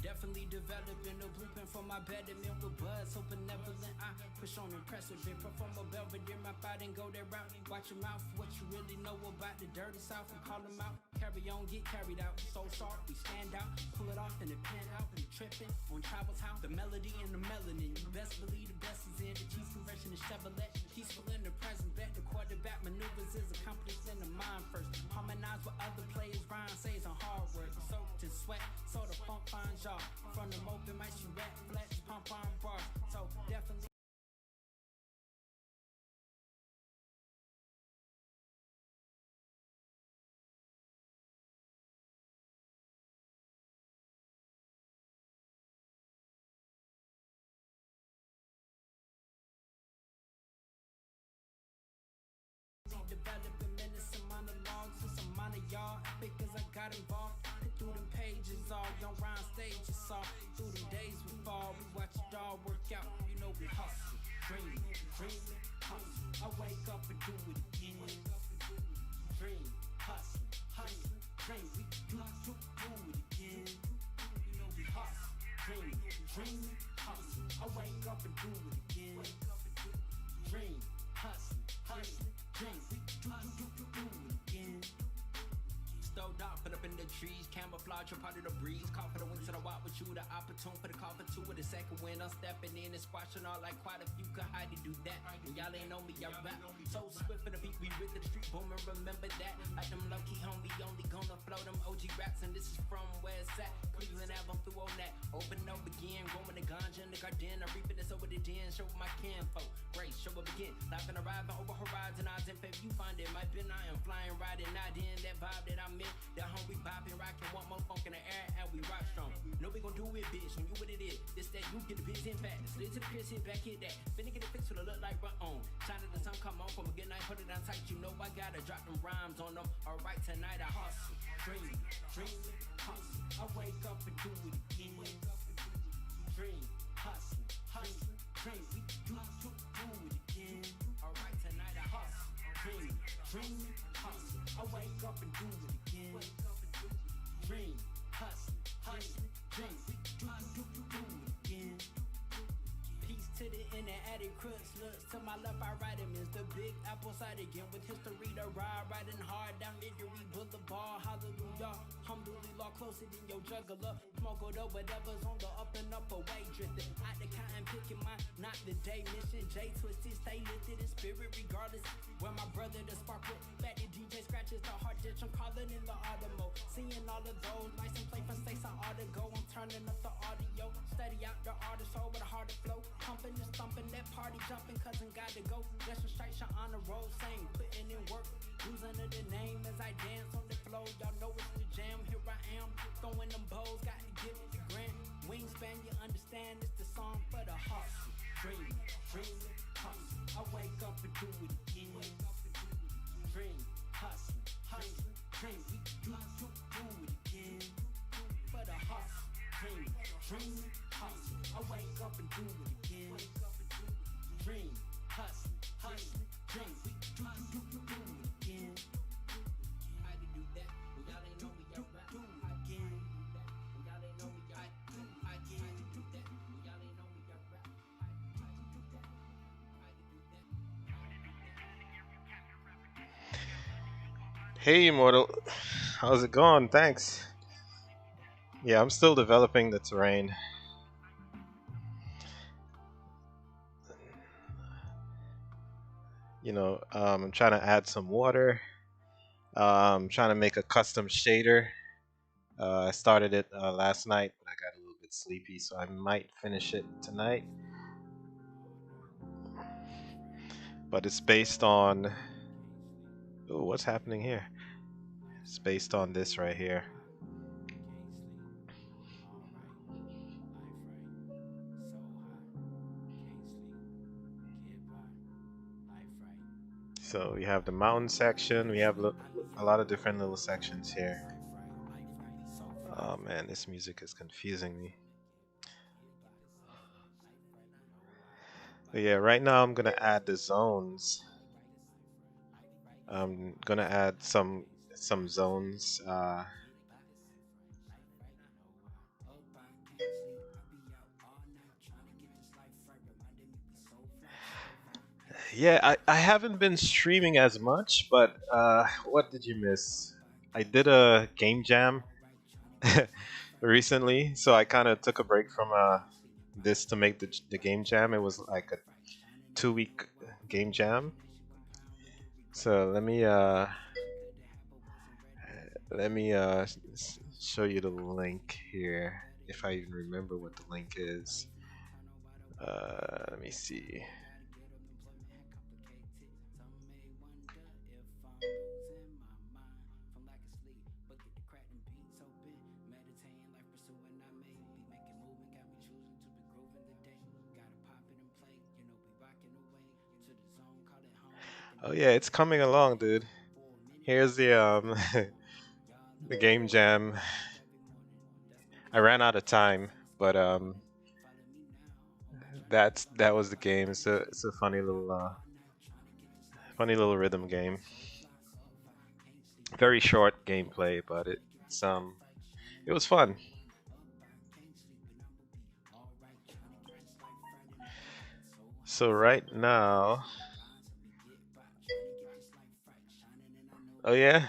Definitely developing a blueprint for my betterment with buzz, so benevolent. I push on impressive and perform a Belvedere. My fight and go that route. Watch your mouth, what you really know about the dirty south, and call them out. Carry on, get carried out. So sharp, we stand out. Pull it off in the pen out. We tripping on Travel's house. The melody and the melanin. You best believe the best is in. The Chiefs conversion is Chevrolet. Peaceful in the present. Bet the quarterback maneuvers is accomplished in the mind first. Harmonize with other players. Rhyme says on hard work. Soaked in sweat. So the funk finds y'all. From the open mics you rap, flex, pump on bars. So definitely. Developing minutes and monologues and some minor y'all epic as I got involved. Hit through them pages, all young rhyme stages saw. Through them days we fall, we watch it all work out. You know we hustle, dream, hustle. I wake up and do it again. Dream, hustle, dream, we do it again. You know we hustle, dream, hustle. I wake up and do it again. Dream, hustle, dream, we do it again. Stowed up, put up in the trees, camouflage, you're part of the breeze. Call for the wings of the walk with you, the opportune for the call for two with the second wind. I'm stepping in and squashing all like quite a few. Could how to do that? And y'all ain't know me, I rap so swift for the beat. We with the street booming, remember that? Like them low key homie, only gonna flow them OG raps. And this is from where it's at. Cleveland Ave, I'm through on that. Open up again, growing the ganja in the garden. I'm reaping this over the den, show my kinfolk. Grace, show up again. Life and arriving over horizon, odds and favor you find it. Might be I am flying, riding, not in that vibe that I'm in. That hungry bopping, rocking, want more funk in the air, and we rock strong. Know we gon' do it, bitch. When you what it is, this that you get the biz in fat. Listen, Chris, hit back, hit that. Finna get it fixed with a look like run on. Shine of the sun, come on from a good night, put it on tight. You know I gotta drop them rhymes on them. Alright, tonight I hustle, dream, hustle. I wake up and do it again. Dream, hustle, dream, we do it again. Alright, tonight I hustle, dream, hustle. I wake up and do it again. Dream, hustle, dream, we do it again. Peace to the inner attic crooks, looks to my left, I write him is the big apple side again with history to ride, riding hard down Victory Boulevard. Hallelujah, alhamdulillah, closer than your juggler. Smoke it up, whatever's on the up and up away, drifting out the cotton, picking mine, not the day mission. J twisted, stay lifted in spirit regardless. Where my brother the spark with, back the DJ scratches the heart ditch. I'm calling in the automobile, seeing all of those nice and play for states I ought to go. I'm turning up the audio, study out the artist, soul with a harder flow. Pumping and stumping, that party jumping, cousin got to go. Just a straight shot on the road, same, putting in work. Who's under the name as I dance on the floor? Y'all know it's the jam, here I am, throwing them bows, got to give it the grand. Wingspan, you understand, it's the song for the hustle. Dream, hustle. I wake up and do it again. Dream, hustle, dream, we do it again. For the hustle, dream, hustle. I wake up and do it again. Dream, hustle, dream, we do it again. How to do that? When y'all ain't know me, y'all rap again. When y'all ain't know me, y'all do again. How to do that? When y'all ain't know me, y'all rap. How to do that? Hey, Immortal. How's it going? Thanks. Yeah, I'm still developing the terrain. I'm trying to add some water. Trying to make a custom shader. I started it last night, but I got a little bit sleepy, so I might finish it tonight. But it's based on... Ooh, what's happening here? It's based on this right here. So we have the mountain section. We have a lot of different little sections here. Oh man, this music is confusing me. But yeah, right now I'm gonna add the zones. I'm gonna add some zones. Yeah, I haven't been streaming as much, but what did you miss? I did a game jam recently, so I kind of took a break from this to make the game jam. It was like a 2 week game jam. So let me show you the link here if I even remember what the link is. Let me see. Oh yeah, it's coming along, dude. Here's the the game jam. I ran out of time, but that was the game. It's a funny little rhythm game. Very short gameplay, but it was fun. So right now, oh yeah,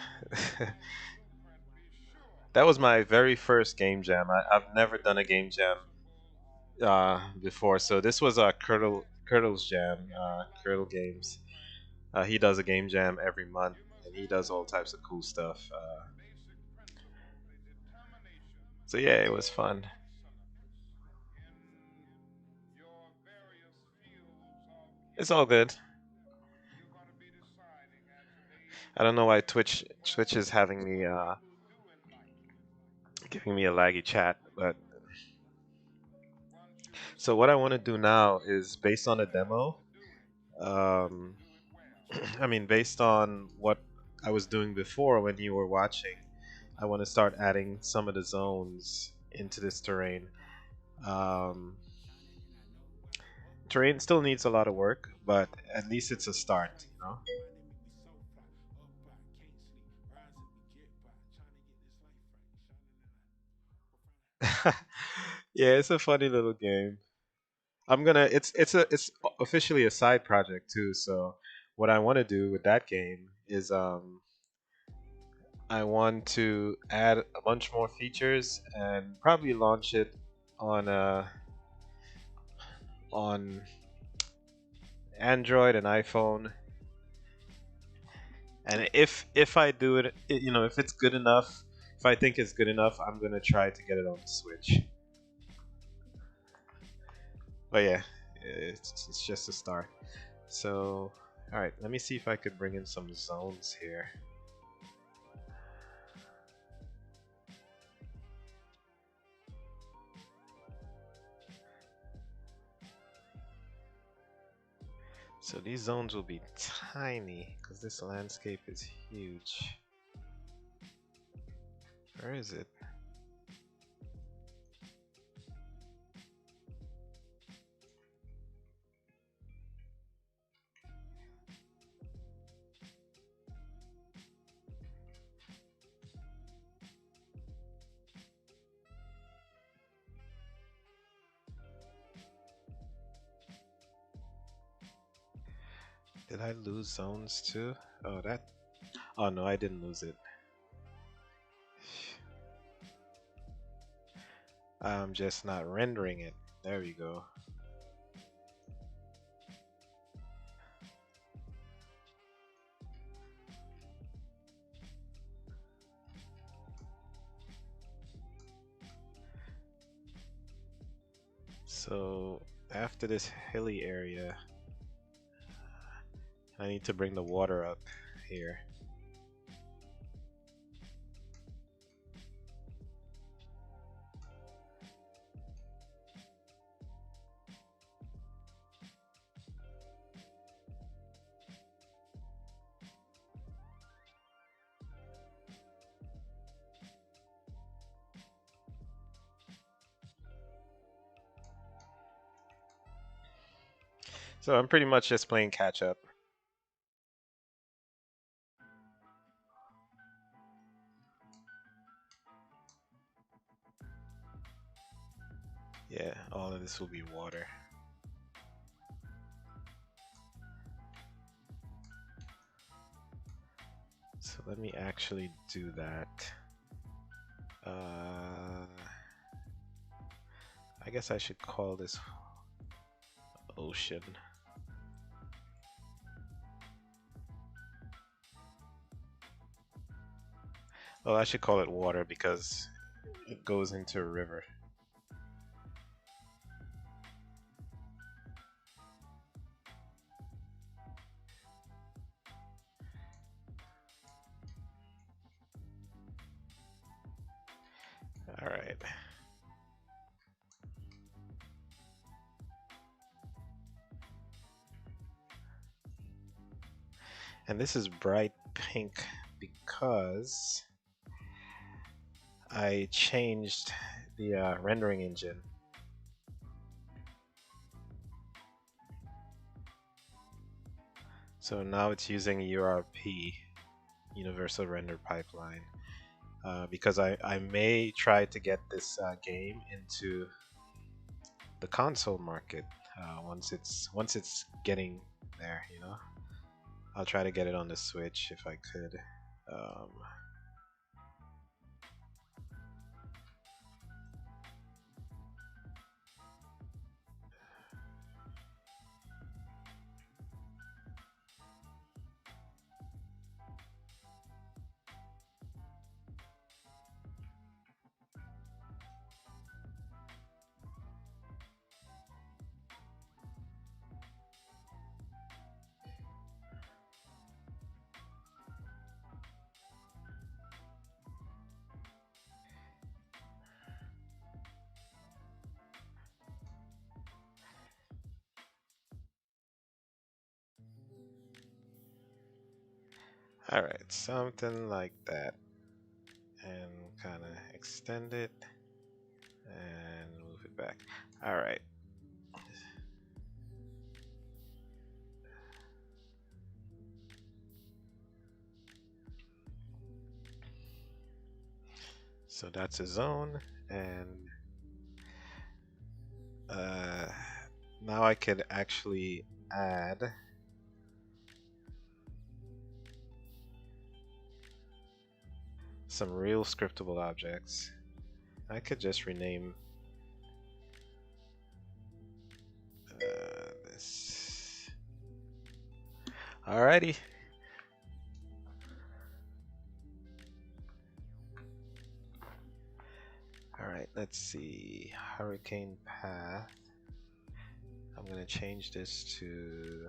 that was my very first game jam. I've never done a game jam before, so this was Curdle's jam, Curdle Games. He does a game jam every month, and he does all types of cool stuff. So yeah, it was fun. It's all good. I don't know why Twitch is having me giving me a laggy chat, but so what I want to do now is based on a demo. Um, I mean, based on what I was doing before when you were watching, I want to start adding some of the zones into this terrain. Um, Terrain still needs a lot of work, but at least it's a start, you know? Yeah, it's a funny little game. It's officially a side project too, so what I want to do with that game is I want to add a bunch more features and probably launch it on on Android and iPhone. And if I do it, you know, if it's good enough, if I think it's good enough, I'm gonna try to get it on the Switch. But yeah, it's just a start. So, all right, let me see if I could bring in some zones here. So these zones will be tiny because this landscape is huge. Where is it? Did I lose zones too? Oh, that. Oh no, I didn't lose it. I'm just not rendering it. There we go. So after this hilly area, I need to bring the water up here. So I'm pretty much just playing catch up. Yeah, all of this will be water. So let me actually do that. I guess I should call this ocean. Well, I should call it water because it goes into a river. All right. And this is bright pink because I changed the rendering engine. So now it's using URP, Universal Render Pipeline, because I may try to get this game into the console market once it's getting there. You know, I'll try to get it on the Switch if I could. Um, all right, something like that, and kind of extend it and move it back. All right. So that's a zone, and uh, now I could actually add some real scriptable objects. I could just rename this. Alrighty. Alright, let's see. Hurricane path. I'm gonna change this to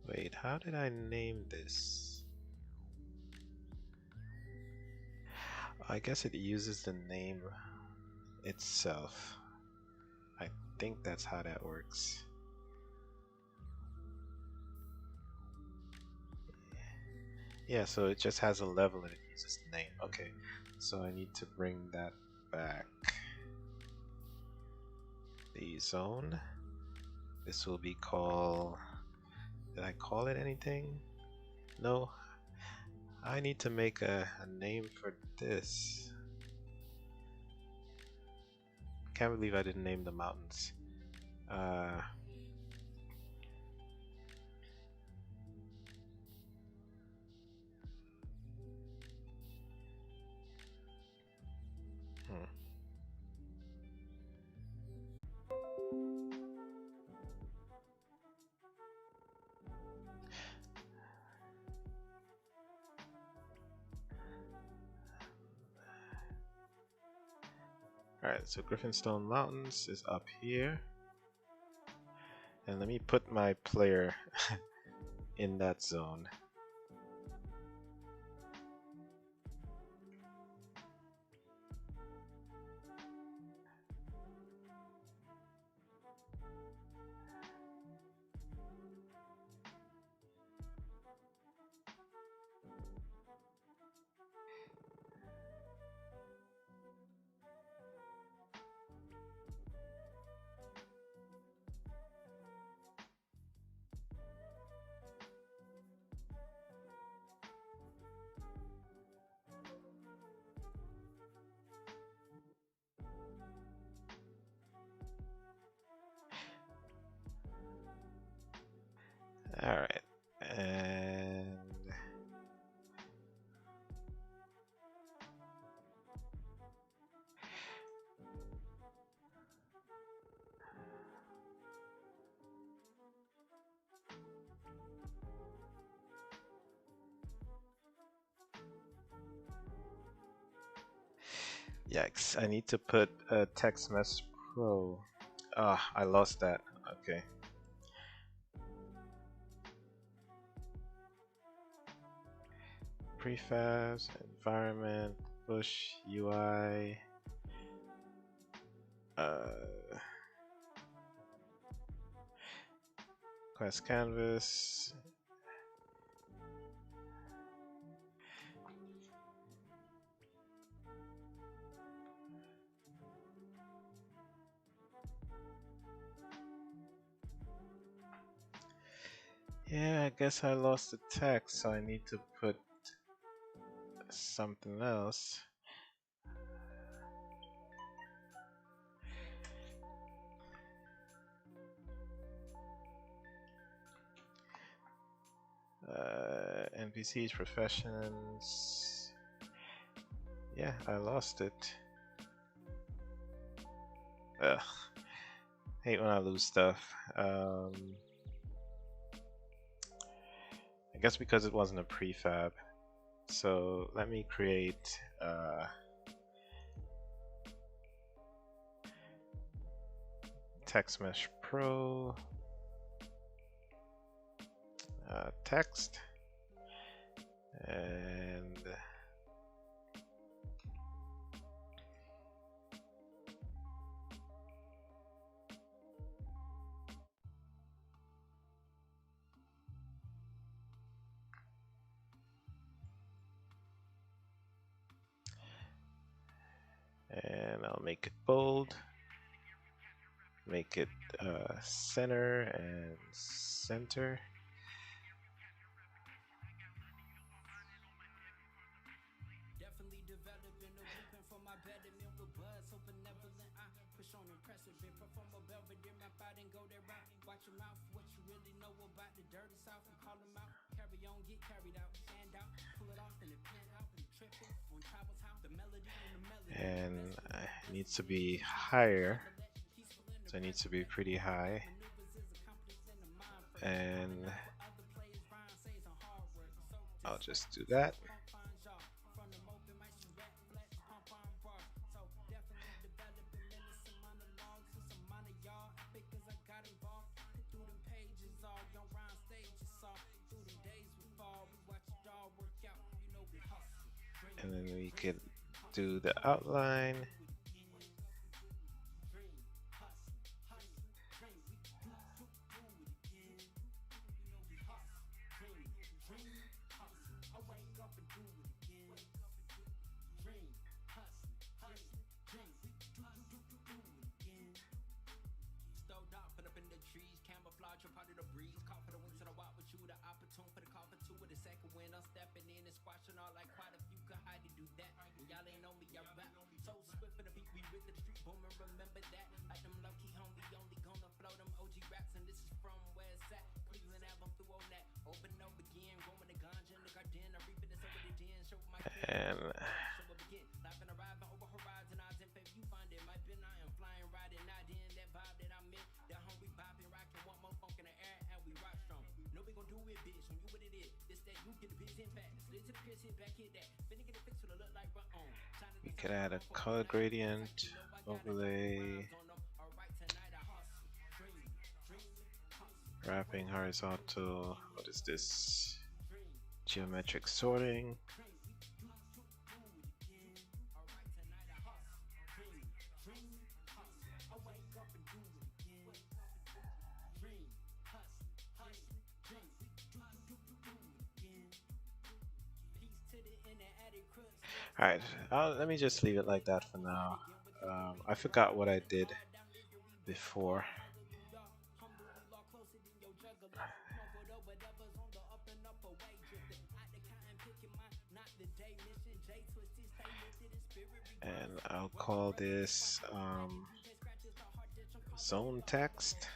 wait, how did I name this? I guess it uses the name itself. I think that's how that works. Yeah, so it just has a level and it uses the name. Okay, so I need to bring that back. The zone. This will be called. Did I call it anything? No. I need to make a name for this. Can't believe I didn't name the mountains. Uh, hmm. Alright, so Griffinstone Mountains is up here. And let me put my player in that zone. Yikes! I need to put a text mess pro. Ah, I lost that. Okay. Prefabs, environment, push UI. Class canvas. Yeah, I guess I lost the text, so I need to put something else. NPCs, professions. Yeah, I lost it. Ugh. Hate when I lose stuff. I guess because it wasn't a prefab. So let me create Text Mesh Pro text and I'll make it bold, make it center and center. Definitely developing a blueprint for my betterment with buzz so benevolent. I push on impressive and perform a belvedere map out and go there route. Watch your mouth, what you really know about the dirty south and call them out. Carry on, get carried out, stand out, pull it off in the pen out and tripping on travel's house. The melody on the melody. And it needs to be higher, so it needs to be pretty high. And I'll just do that. And then we could do the outline. And we could add a color gradient overlay, wrapping horizontal. What is this? Geometric sorting. Alright, let me just leave it like that for now. I forgot what I did before. And I'll call this zone text.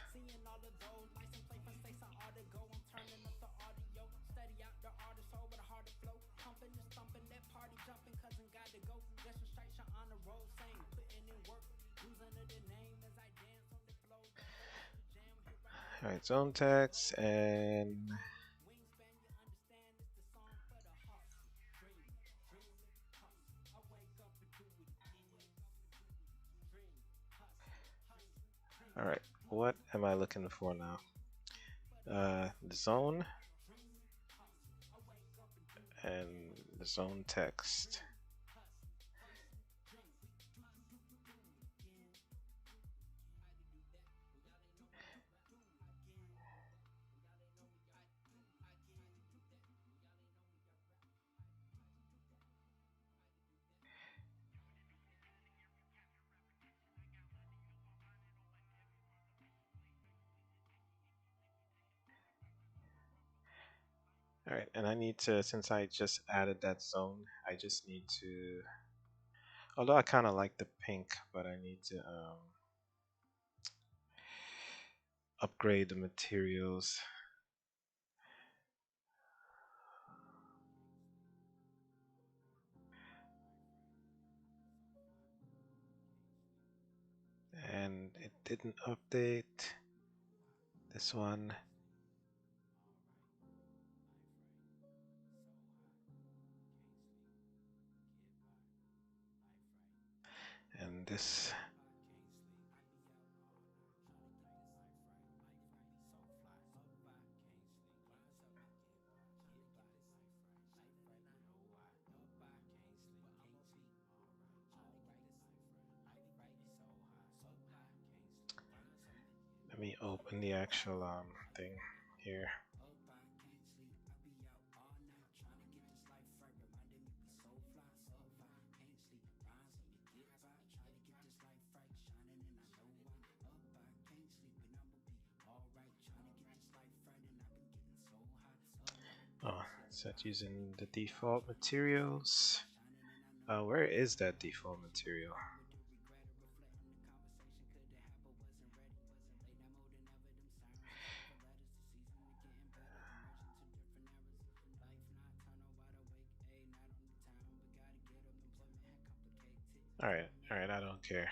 Alright, zone text, and All right, what am I looking for now? The zone and the zone text. All right, and I need to, since I just added that zone, I just need to, although I kind of like the pink, but I need to upgrade the materials. And it didn't update this one. And this. Let me open the actual thing here. Oh, set using the default materials. Where is that default material? All right, I don't care.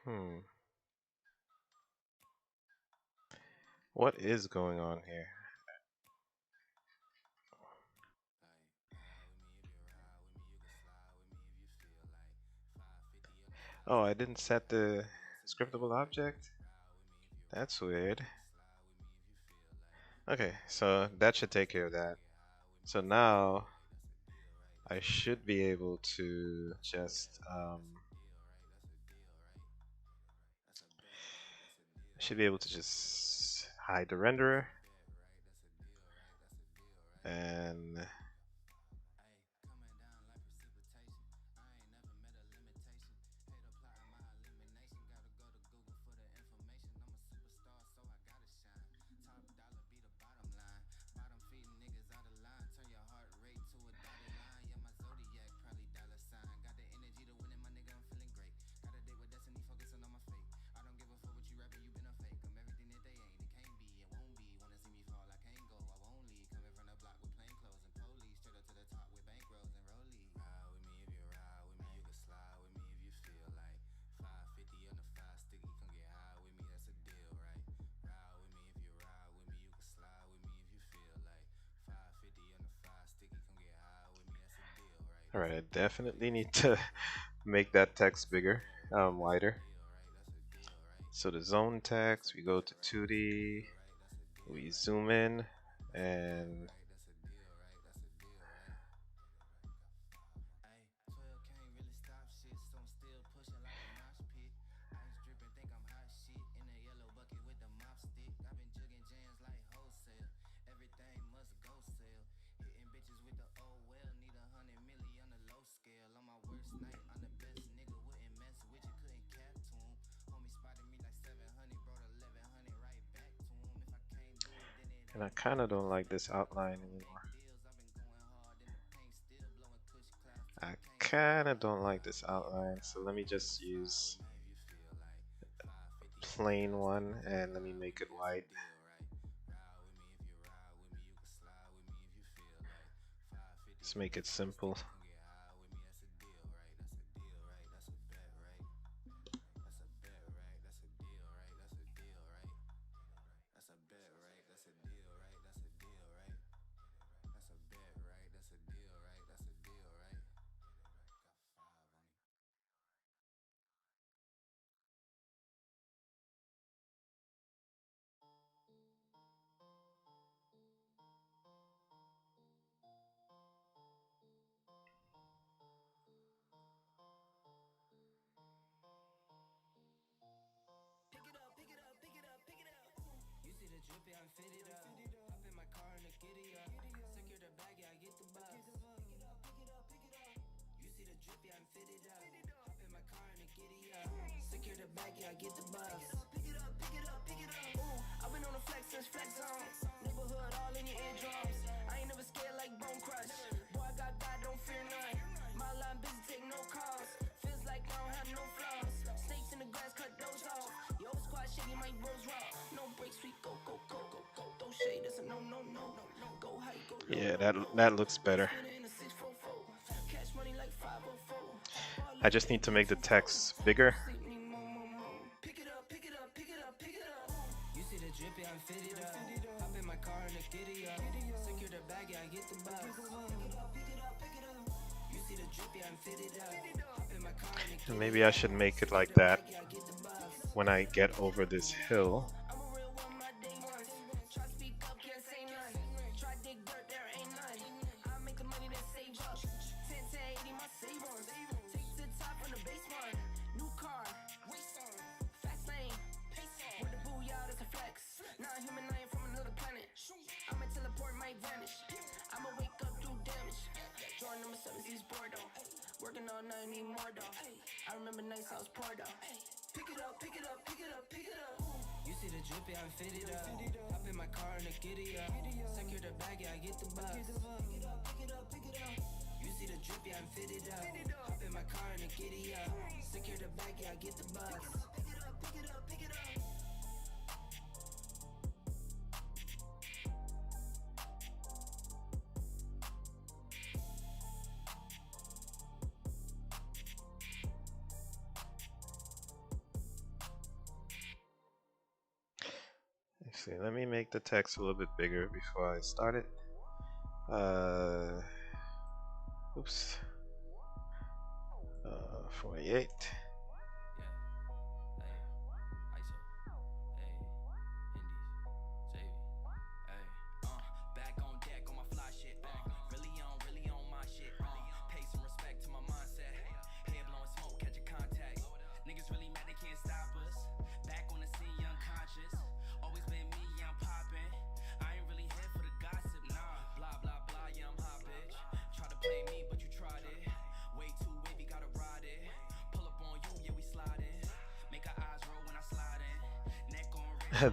Hmm. What is going on here? Oh, I didn't set the scriptable object? That's weird. Okay, so that should take care of that. So now I should be able to just hide the renderer and all right, I definitely need to make that text bigger, wider. So the zone text, we go to 2D, We zoom in and I kind of don't like this outline anymore. I kind of don't like this outline, so let me just use plain one and let me make it white. Let's make it simple. Yeah, that looks better. I just need to make the text bigger. And maybe I should make it like that when I get over this hill. Let's see, let me make the text a little bit bigger before I start it. Oops. 48.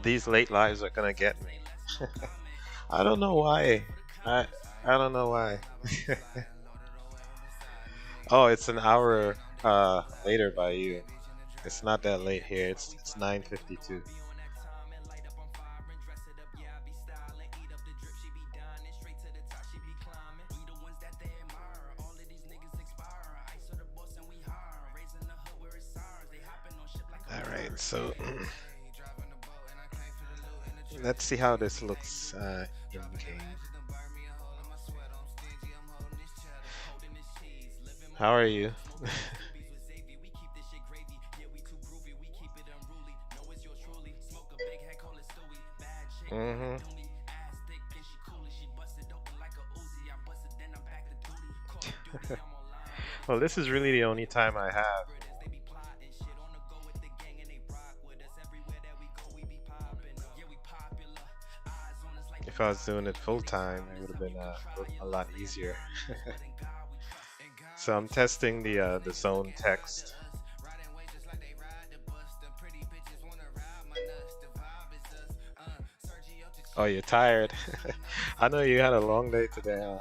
These late lives are gonna get me. I don't know why. I I don't know why. Oh, it's an hour later by you. It's not that late here. It's 9:52. All right, so let's see how this looks in game. How are you? Hmm. Well, this is really the only time I have. If I was doing it full time, it would have been a lot easier. So I'm testing the zone text. Oh, you're tired. I know you had a long day today. Huh?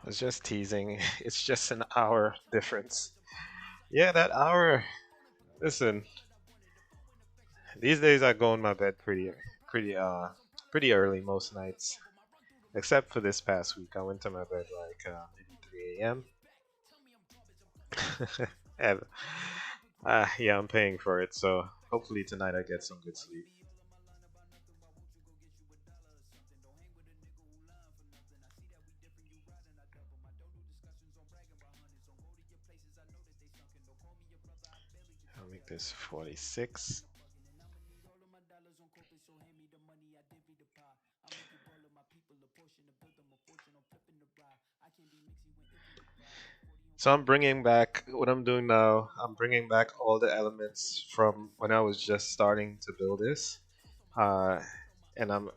I was just teasing. It's just an hour difference. Yeah, that hour. Listen, these days I go in my bed pretty early most nights, except for this past week. I went to my bed like maybe 3 a.m. and yeah, I'm paying for it, so hopefully tonight I get some good sleep. I'll make this 46. So I'm bringing back what I'm doing now. I'm bringing back all the elements from when I was just starting to build this, uh, and I'm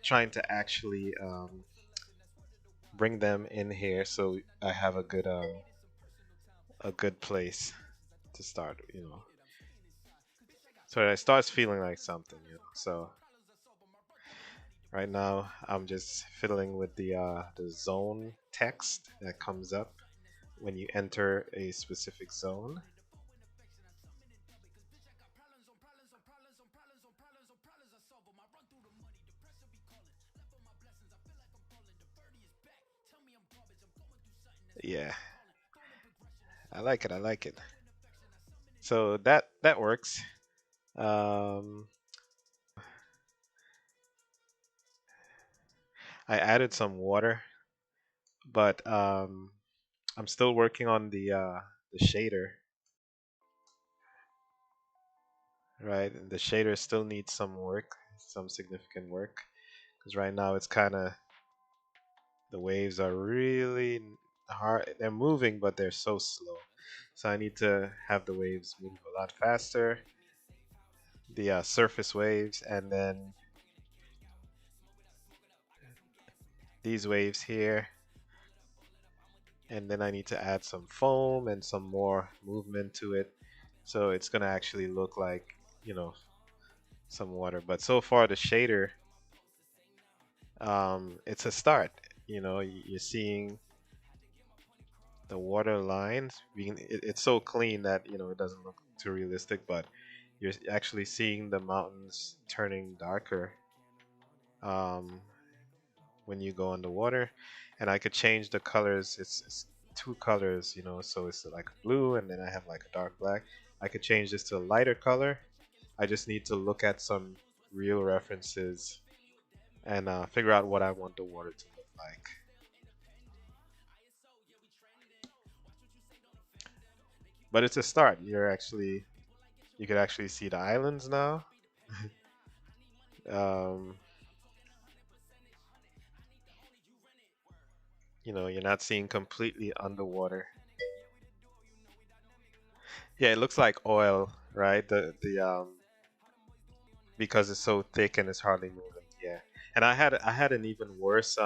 trying to actually bring them in here so I have a good place to start. So it starts feeling like something. So right now I'm just fiddling with the zone text that comes up when you enter a specific zone. Yeah, I like it. I like it. So that works. Um, I added some water, but I'm still working on the shader, right? And the shader still needs some work, some significant work, because right now it's kind of the waves are really hard. They're moving, but they're so slow. So I need to have the waves move a lot faster, the surface waves, and then these waves here. And then I need to add some foam and some more movement to it. So it's gonna actually look like, you know, some water. But so far the shader, it's a start. You're seeing the water lines being, it's so clean that, it doesn't look too realistic, but you're actually seeing the mountains turning darker um, when you go underwater. And I could change the colors. It's two colors, so it's like blue and then I have like a dark black. I could change this to a lighter color. I just need to look at some real references and figure out what I want the water to look like. But it's a start. You could actually see the islands now. um, you're not seeing completely underwater. Yeah, it looks like oil, right? The because it's so thick and it's hardly moving. Yeah, and I had an even worse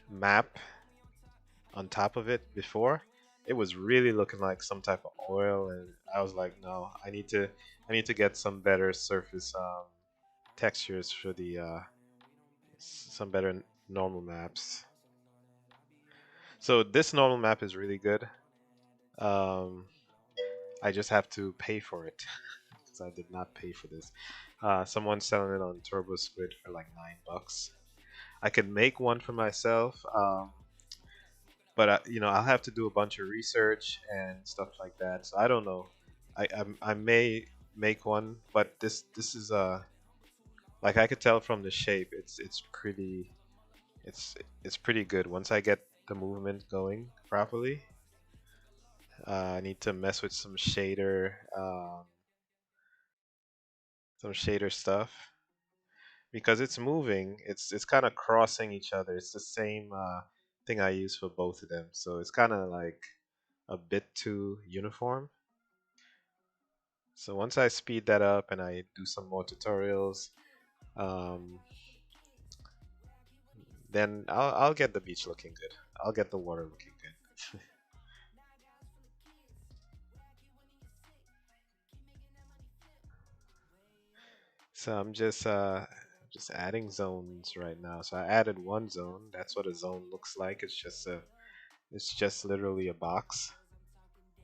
map on top of it before. It was really looking like some type of oil, and I was like, no, I need to get some better surface textures for the some better normal maps. So this normal map is really good. Um, I just have to pay for it because I did not pay for this. Someone's selling it on Turbo Squid for like $9. I could make one for myself, but I'll have to do a bunch of research and stuff like that. So I don't know. I may make one, but this is like I could tell from the shape, it's it's pretty good. Once I get the movement going properly, I need to mess with some shader stuff because it's moving. It's kind of crossing each other. It's the same thing I use for both of them, so it's kind of like a bit too uniform. So once I speed that up and I do some more tutorials, um, then I'll get the beach looking good. I'll get the water looking good. So I'm just adding zones right now. So I added one zone. That's what a zone looks like. It's just literally a box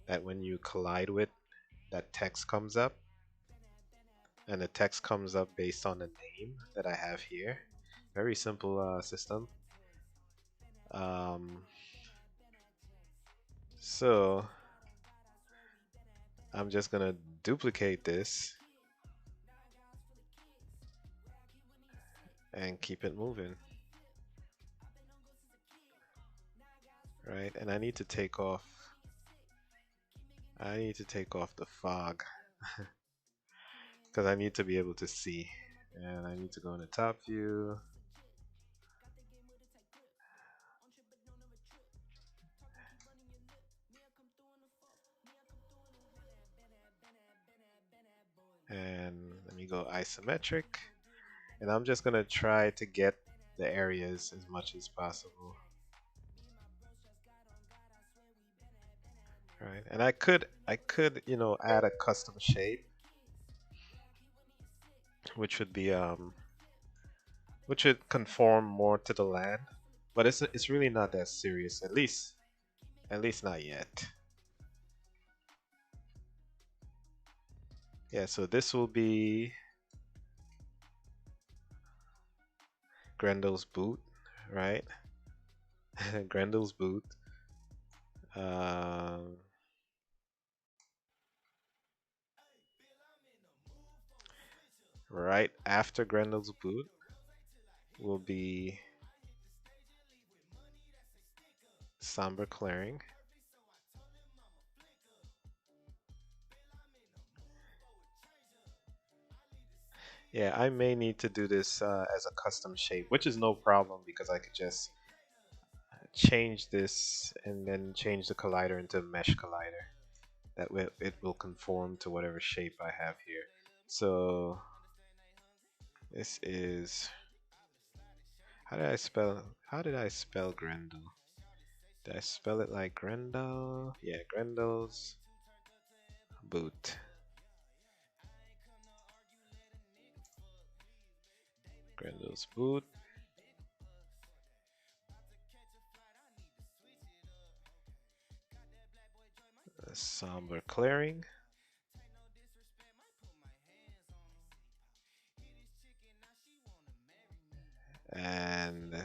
that when you collide with, that text comes up, and the text comes up based on the name that I have here. Very simple system. Um, so I'm just gonna duplicate this and keep it moving, right? And I need to take off the fog because I need to be able to see. And I need to go in the top view. And let me go isometric. And I'm just gonna try to get the areas as much as possible. Right? And I could add a custom shape, which would be which would conform more to the land. But it's really not that serious, at least not yet. Yeah, so this will be Grendel's boot, right? Grendel's boot. Um, right after Grendel's boot will be Somber Clearing. Yeah, I may need to do this as a custom shape, which is no problem because I could just change this and then change the collider into a mesh collider. That way it will conform to whatever shape I have here. So this is how did I spell Grendel? Did I spell it like Grendel? Yeah, Grendel's boot. Grendel's boot. Somber clearing. And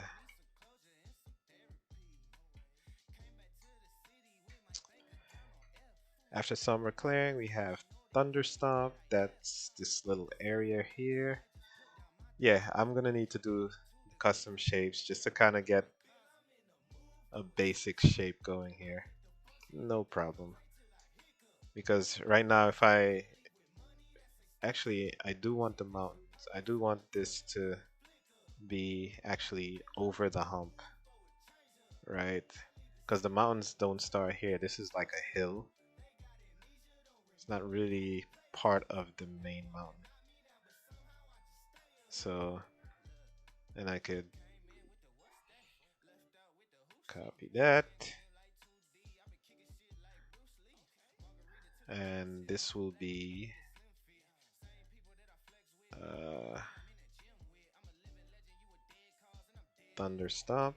after summer clearing, we have Thunderstomp. That's this little area here. Yeah, I'm gonna need to do custom shapes just to kind of get a basic shape going here. No problem. Because right now, if I do want the mountains. I do want this to be actually over the hump, right? Because the mountains don't start here. This is like a hill. It's not really part of the main mountain. So, and I could copy that. And this will be uh, Thunder Stomp.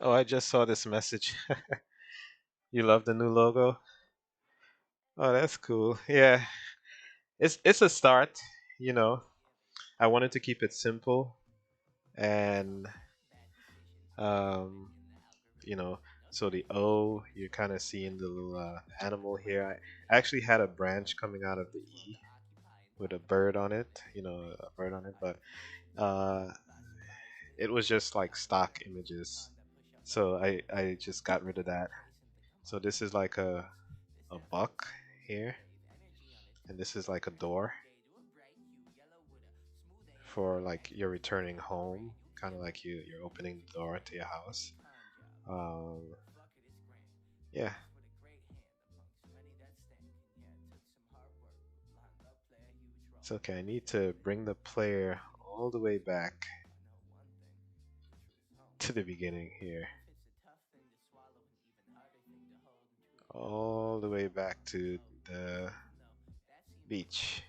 Oh, I just saw this message. You love the new logo? Oh, that's cool. Yeah, it's a start. You know, I wanted to keep it simple and um, you know, so the O, you're kind of seeing the little animal here. I actually had a branch coming out of the E with a bird on it. You know, a bird on it, but uh, it was just like stock images. So I just got rid of that. So this is like a buck here, and this is like a door for like you're returning home, kind of like you're opening the door to your house. Um, yeah, it's okay. I need to bring the player all the way back to the beginning here, all the way back to the beach.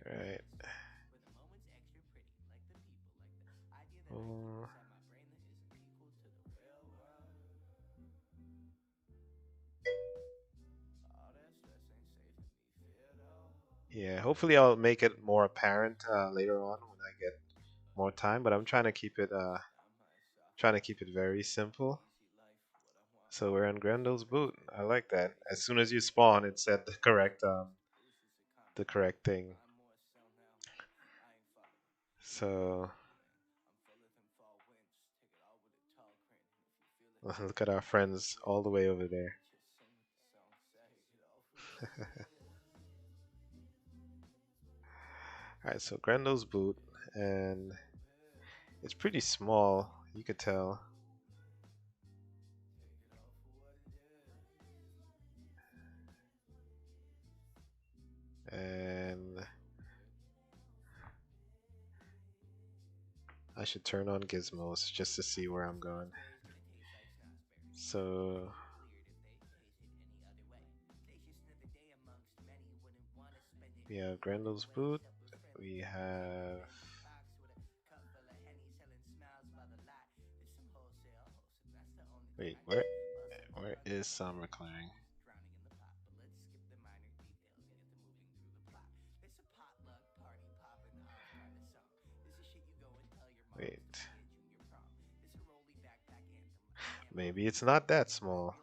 Right. Oh, yeah. Hopefully, I'll make it more apparent later on when I get more time. But I'm trying to keep it very simple. So we're on Grendel's boot. I like that. As soon as you spawn, it said the correct thing. So look at our friends all the way over there. All right, so Grendel's boot, and it's pretty small. You could tell, and I should turn on gizmos just to see where I'm going. So we have Grendel's boot. We have wait, where is summer clearing? Wait, maybe it's not that small.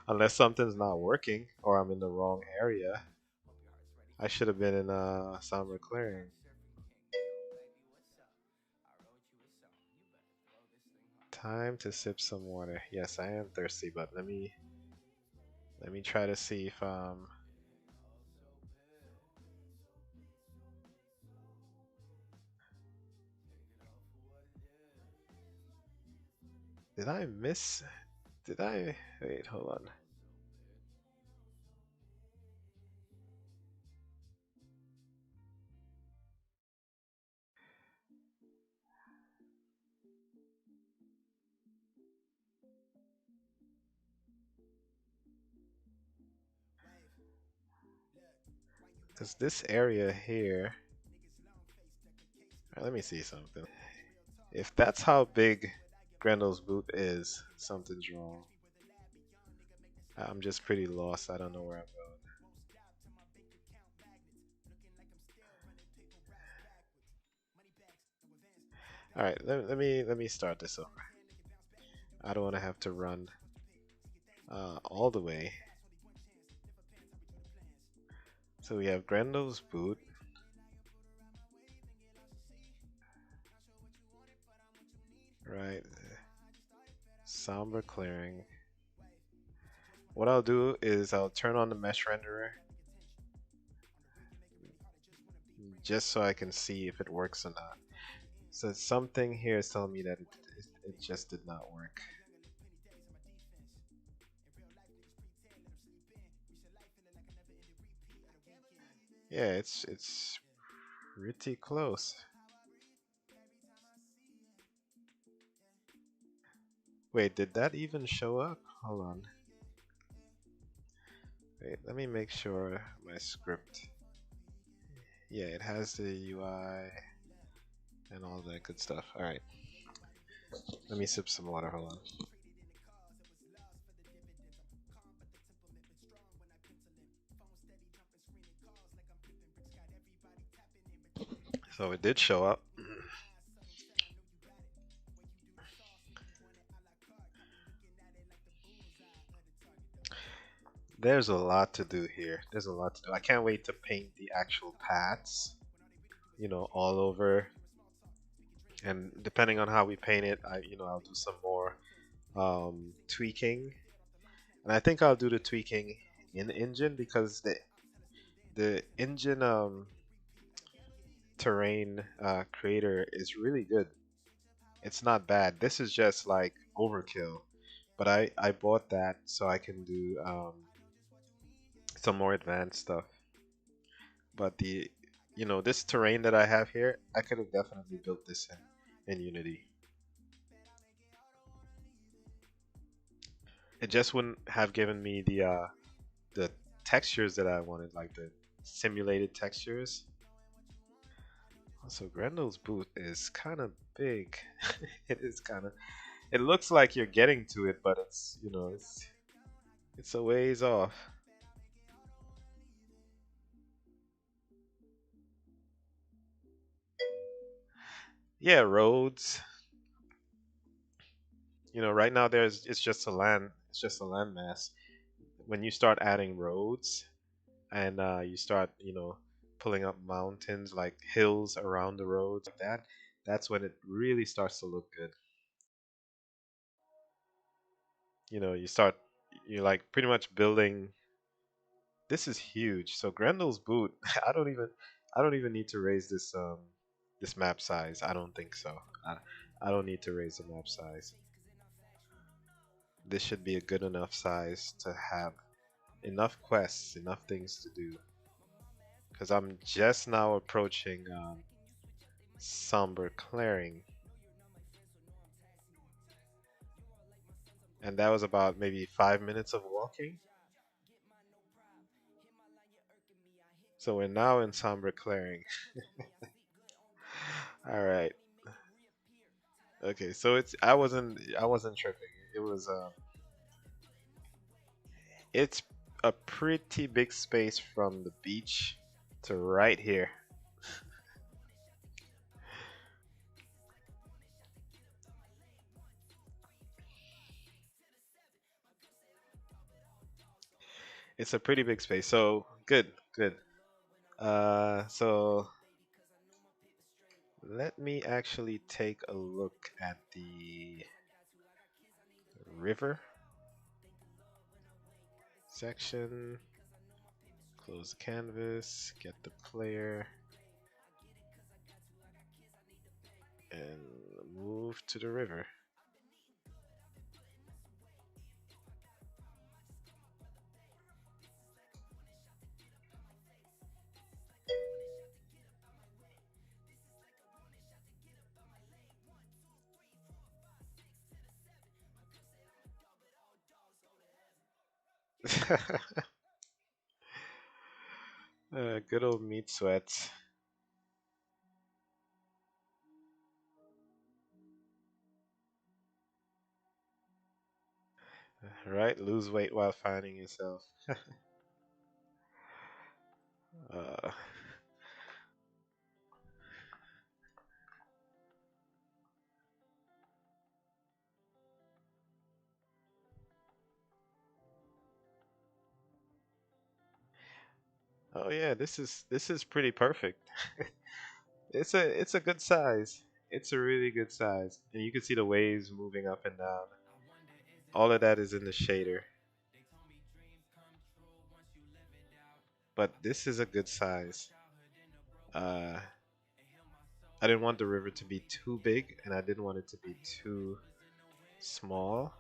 Unless something's not working or I'm in the wrong area. I should have been in summer clearing. Time to sip some water. Yes, I am thirsty, but let me try to see if did I miss did I wait, hold on. Cuz this area here, let me see something. If that's how big Grendel's boot is, something's wrong. I'm just pretty lost. I don't know where I'm going. All right, let me start this over. I don't want to have to run all the way. So we have Grendel's boot, right? Somber clearing. What I'll do is I'll turn on the mesh renderer just so I can see if it works or not. So something here is telling me that it just did not work. Yeah, it's pretty close. Wait, did that even show up? Hold on. Wait, let me make sure my script. Yeah, it has the UI and all that good stuff. All right, let me sip some water. Hold on. So it did show up. There's a lot to do here. There's a lot to do. I can't wait to paint the actual paths, all over. And depending on how we paint it, I'll do some more tweaking. And I think I'll do the tweaking in engine because the engine terrain creator is really good. It's not bad. This is just like overkill. But I bought that so I can do some more advanced stuff. But this terrain that I have here, I could have definitely built this in Unity. It just wouldn't have given me the textures that I wanted, like the simulated textures. Also, Grendel's boot is kind of big. It is kind of. It looks like you're getting to it, but it's a ways off. Yeah, roads. Right now it's just a land mass. When you start adding roads and you start, pulling up mountains like hills around the roads like that, that's when it really starts to look good. You're like pretty much building. This is huge. So Grendel's boot, I don't even need to raise this map size. I don't think so. I don't need to raise the map size. This should be a good enough size to have enough quests, enough things to do. Because I'm just now approaching Somber Clearing, and that was about maybe 5 minutes of walking. So we're now in Somber Clearing. All right. Okay. So I wasn't tripping. It was it's a pretty big space from the beach to right here. It's a pretty big space. So good, good. So let me actually take a look at the river section. Close the canvas, get the player, and move to the river. Good old meat sweats. Right? Lose weight while finding yourself. Uh, oh yeah, this is pretty perfect. It's a good size. It's a really good size, and you can see the waves moving up and down. All of that is in the shader, but this is a good size. Uh, I didn't want the river to be too big, and I didn't want it to be too small.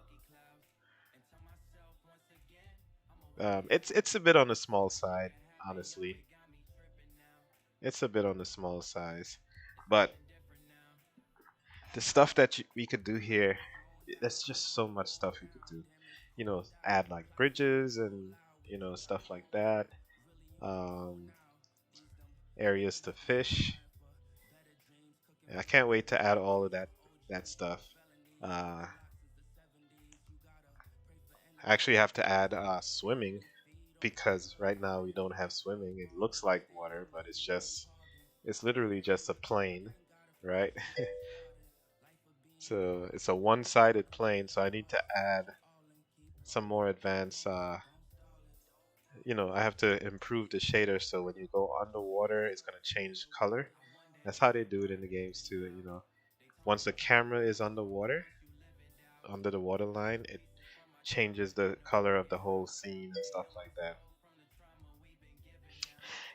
It's a bit on the small side, honestly. It's a bit on the small size, but the stuff that we could do here, there's just so much stuff we could do. Add like bridges and stuff like that. Um, Areas to fish. And I can't wait to add all of that stuff. Uh, I actually have to add swimming because right now we don't have swimming. It looks like water, but it's literally just a plane, right? So it's a one-sided plane, so I need to add some more advanced. I have to improve the shader so when you go underwater, it's gonna change color. That's how they do it in the games too. Once the camera is underwater, under the water line, it changes the color of the whole scene and stuff like that.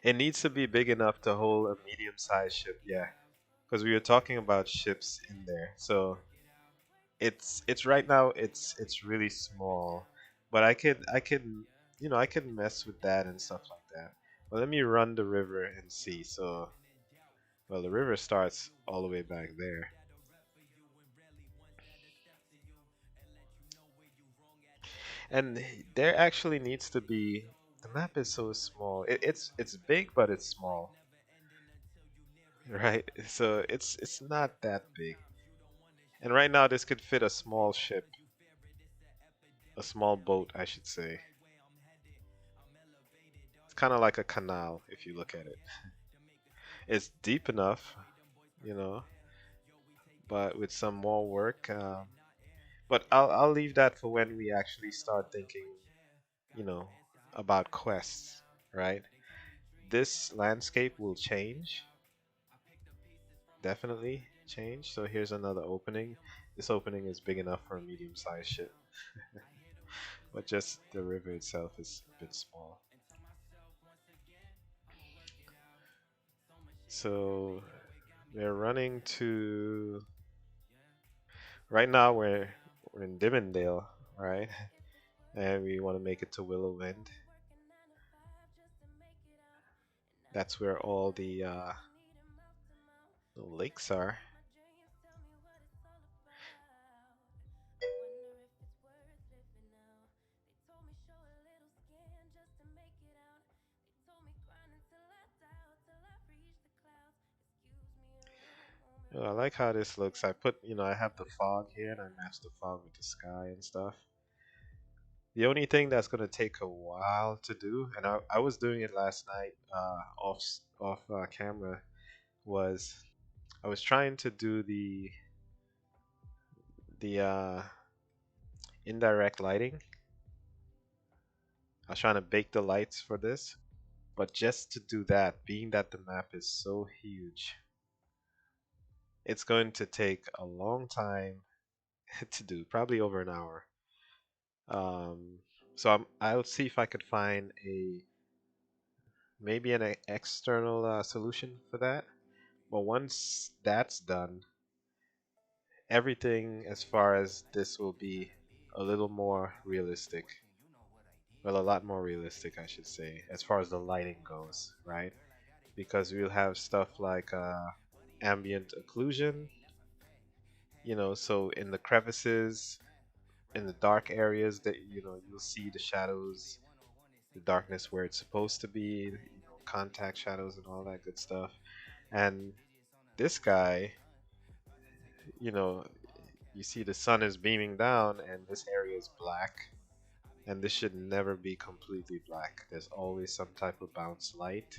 It needs to be big enough to hold a medium-sized ship, yeah. Because we were talking about ships in there, so it's right now it's really small, but I could mess with that and stuff like that. But let me run the river and see. So, well, the river starts all the way back there, and there actually needs to be. The map is so small. It's big, but it's small, right? So it's not that big. And right now, this could fit a small ship, a small boat, I should say. It's kind of like a canal if you look at it. It's deep enough, you know, but with some more work. But I'll leave that for when we actually start thinking, you know, about quests, right? This landscape will change, definitely change. So here's another opening. This opening is big enough for a medium-sized ship, but just the river itself is a bit small. So we're running to right now we're in Divendale, right? And we want to make it to Willowwind. That's where all the lakes are. Oh, I like how this looks. I have the fog here and I match the fog with the sky and stuff. The only thing that's going to take a while to do, and I was doing it last night off camera, was I was trying to do the indirect lighting. I was trying to bake the lights for this, but just to do that, being that the map is so huge, it's going to take a long time to do, probably over an hour. Um, so I'll see if I could find maybe an external solution for that. But once that's done, everything as far as this will be a little more realistic. Well, a lot more realistic, I should say, as far as the lighting goes, right? Because we'll have stuff like ambient occlusion, so in the crevices, in the dark areas that you'll see the shadows, the darkness where it's supposed to be, contact shadows and all that good stuff. And this guy, you know, you see the sun is beaming down and this area is black. And this should never be completely black. There's always some type of bounce light.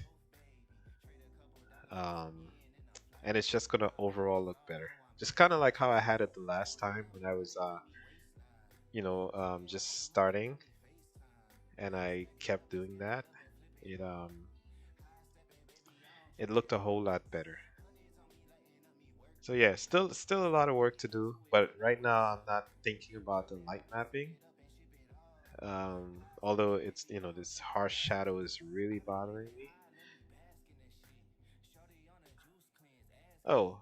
Um, and it's just gonna overall look better. Just kind of like how I had it the last time when I was, just starting, and I kept doing that. It it looked a whole lot better. So yeah, still a lot of work to do, but right now I'm not thinking about the light mapping. Although this harsh shadow is really bothering me. Oh,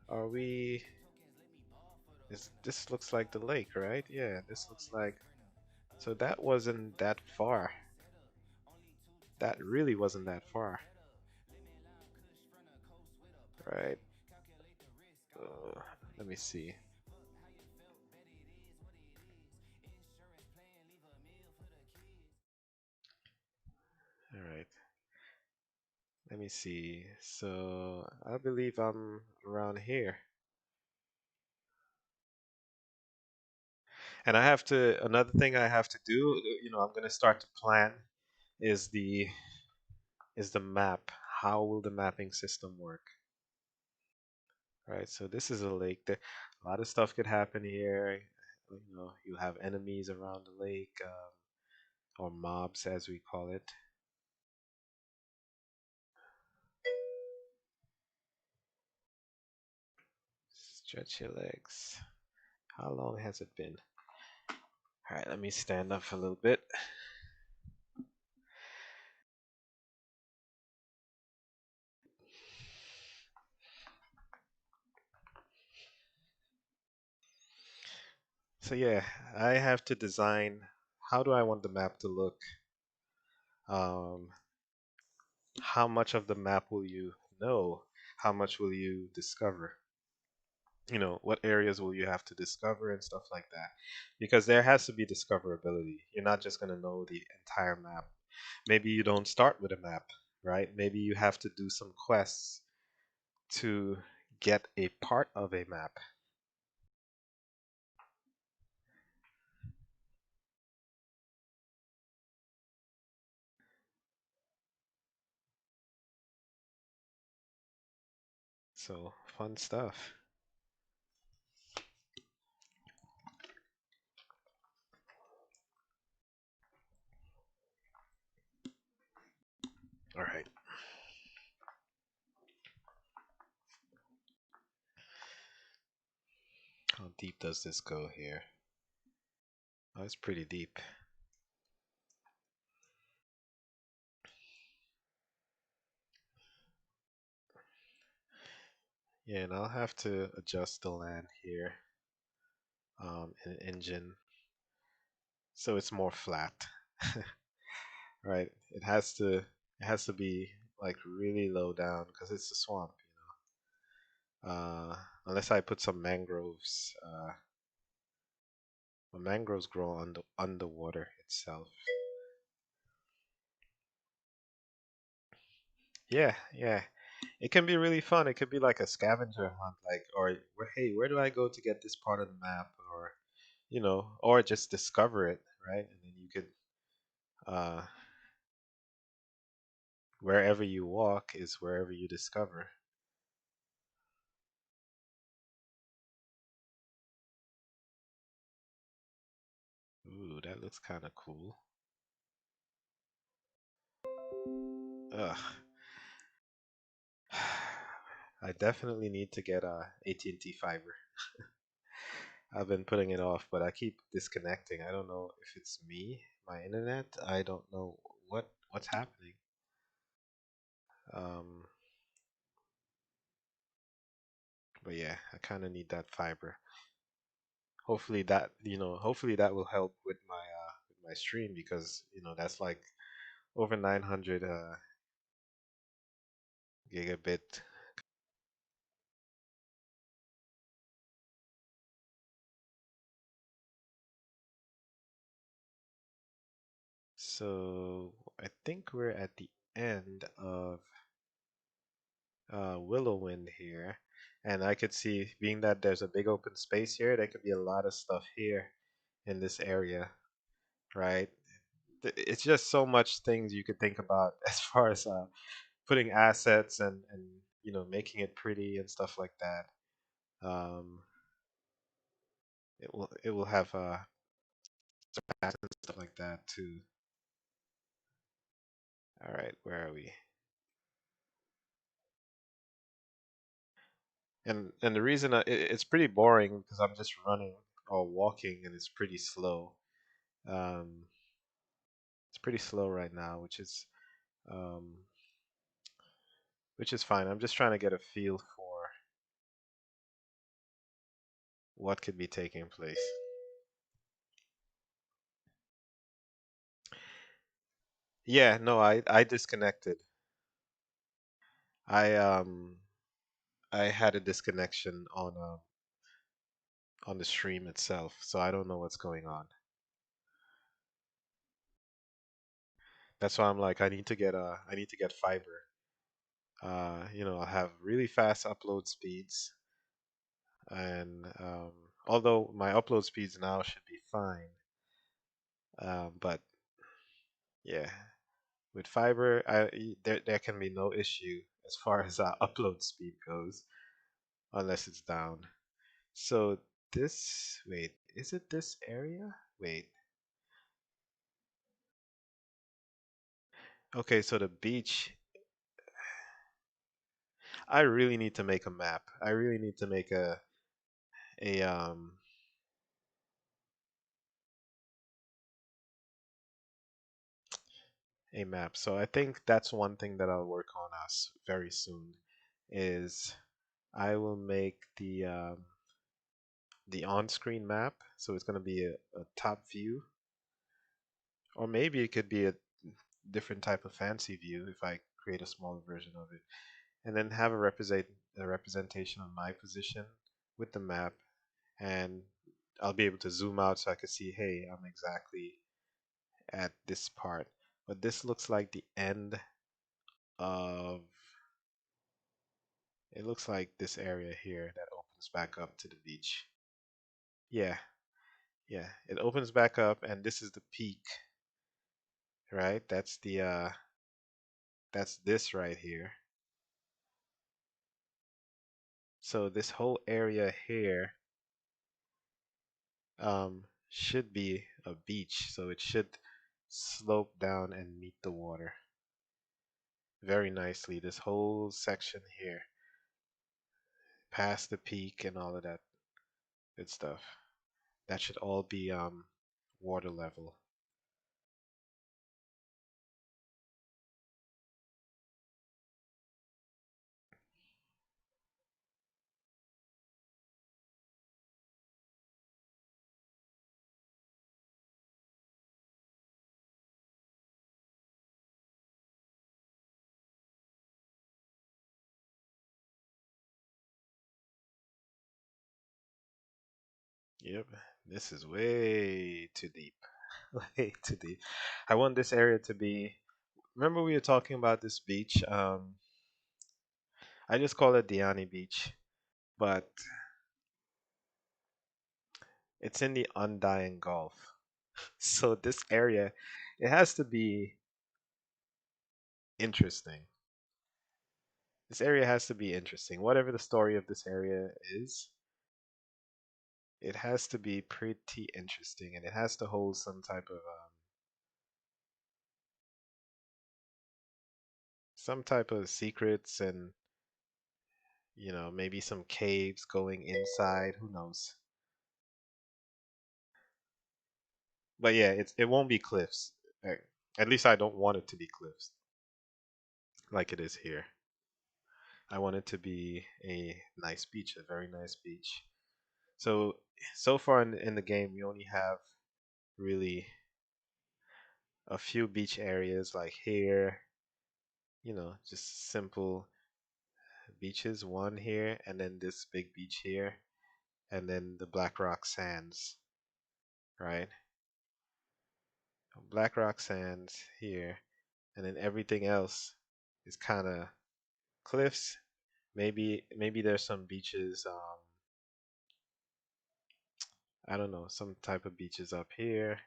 are we? This looks like the lake, right? Yeah, this looks like. So that wasn't that far. That really wasn't that far. Right. Let me see. All right. Let me see. So I believe I'm around here. And I have to, another thing I have to do, I'm going to start to plan is the map. How will the mapping system work? Right, so this is a lake. There, a lot of stuff could happen here. You have enemies around the lake, or mobs as we call it. Stretch your legs. How long has it been? All right, let me stand up a little bit. So yeah, I have to design how do I want the map to look? Um, how much of the map will you know? How much will you discover? What areas will you have to discover and stuff like that? Because there has to be discoverability. You're not just going to know the entire map. Maybe you don't start with a map, right? Maybe you have to do some quests to get a part of a map. So, fun stuff. All right. How deep does this go here? Oh, it's pretty deep. Yeah, and I'll have to adjust the land here, in engine, so it's more flat. Right? It has to be like really low down because it's a swamp. Unless I put some mangroves. Well, mangroves grow underwater itself. Yeah, yeah. It can be really fun. It could be like a scavenger hunt, like, or hey, where do I go to get this part of the map, or or just discover it, right? And then you could, uh, wherever you walk is wherever you discover. Ooh, that looks kind of cool. Ugh. I definitely need to get a AT&T fiber. I've been putting it off, but I keep disconnecting. I don't know if it's me, my internet. I don't know what's happening. Um, but yeah, I kind of need that fiber. Hopefully that will help with my stream because that's like over 900 gigabit. So I think we're at the end of Willow Wind here, and I could see, being that there's a big open space here, there could be a lot of stuff here in this area, right? It's just so much things you could think about as far as putting assets and making it pretty and stuff like that. Um, it will have paths and stuff like that too. All right, where are we? And the reason it's pretty boring because I'm just running or walking and it's pretty slow. Um, it's pretty slow right now, um, which is fine. I'm just trying to get a feel for what could be taking place. Yeah, no, I disconnected. I I had a disconnection on the stream itself, so I don't know what's going on. That's why I'm like, I need to get fiber. I have really fast upload speeds, and although my upload speeds now should be fine, but yeah, with fiber, there can be no issue as far as upload speed goes, unless it's down. So wait, is it this area? Wait, okay, so the beach. I really need to make a map. I really need to make a a map. So I think that's one thing that I'll work on us very soon is I will make the on-screen map. So it's going to be a top view, or maybe it could be a different type of fancy view if I create a smaller version of it, and then have a representation of my position with the map, and I'll be able to zoom out so I can see, hey, I'm exactly at this part. But this looks like the end of it looks like this area here that opens back up to the beach. Yeah, yeah. It opens back up and this is the peak, right? That's this right here. So this whole area here should be a beach. So it should slope down and meet the water very nicely. This whole section here, past the peak and all of that good stuff. That should all be water level. Yep, this is way too deep. Way too deep. I want this area to be. Remember we were talking about this beach? I just call it Diani Beach, but it's in the Undying Gulf. So this area, it has to be interesting. This area has to be interesting. Whatever the story of this area is, it has to be pretty interesting, and it has to hold some type of secrets and maybe some caves going inside. Who knows? But yeah, it won't be cliffs. Uh, At least I don't want it to be cliffs like it is here. I want it to be a nice beach, a very nice beach. So far in the game, we only have really a few beach areas like here, just simple beaches. One here, and then this big beach here, and then the Black Rock Sands, right? Black Rock Sands here, and then everything else is kind of cliffs. Maybe there's some beaches. I don't know, some type of beaches up here.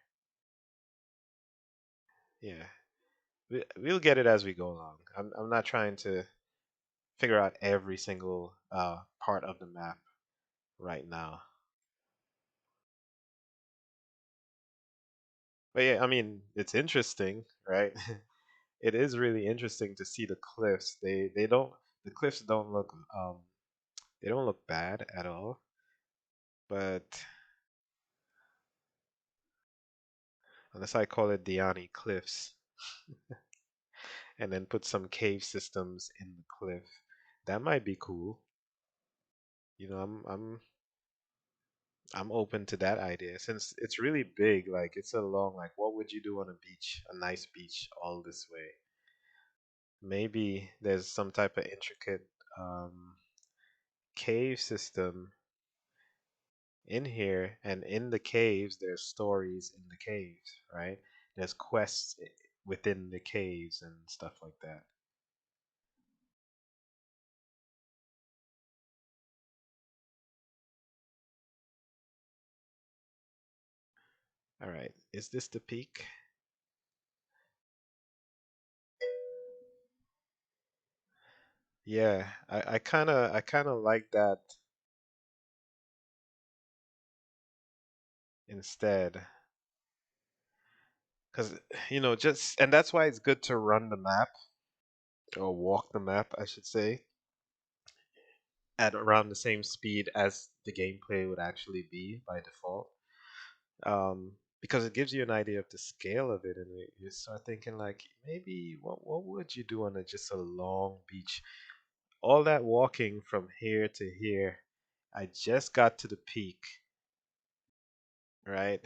Yeah, we'll get it as we go along. I'm not trying to figure out every single part of the map right now. But yeah, I mean, it's interesting, right? It is really interesting to see the cliffs. The cliffs don't look they don't look bad at all, but unless I call it Diani Cliffs and then put some cave systems in the cliff, that might be cool. You know, I'm open to that idea since it's really big. Like it's a long. Like, what would you do on a beach, a nice beach, all this way? Maybe there's some type of intricate um, cave system in here, and in the caves, there's stories in the caves, right? There's quests within the caves and stuff like that. All right, is this the peak? Yeah, I kind of like that instead, because just and that's why it's good to run the map or walk the map, I should say, at around the same speed as the gameplay would actually be by default. Because it gives you an idea of the scale of it, and you start thinking like maybe what would you do on just a long beach? All that walking from here to here, I just got to the peak, right?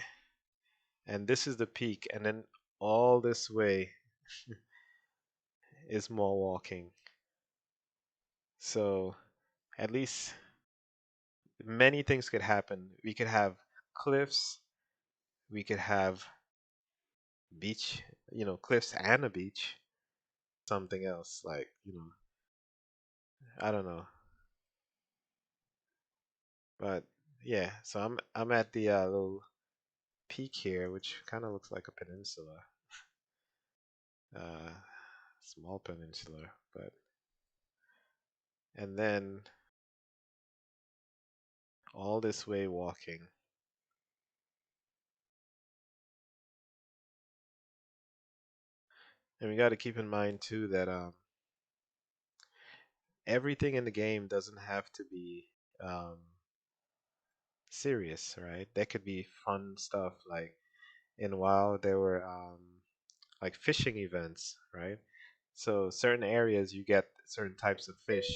And this is the peak, and then all this way is more walking. So at least many things could happen. We could have cliffs, we could have beach, cliffs and a beach. Something else, like, I don't know. But yeah, so I'm at the little peak here, which kind of looks like a peninsula, uh, small peninsula. But and then all this way walking, and we got to keep in mind too that everything in the game doesn't have to be um, serious, right? There could be fun stuff like in WoW there were like fishing events, right? So certain areas you get certain types of fish,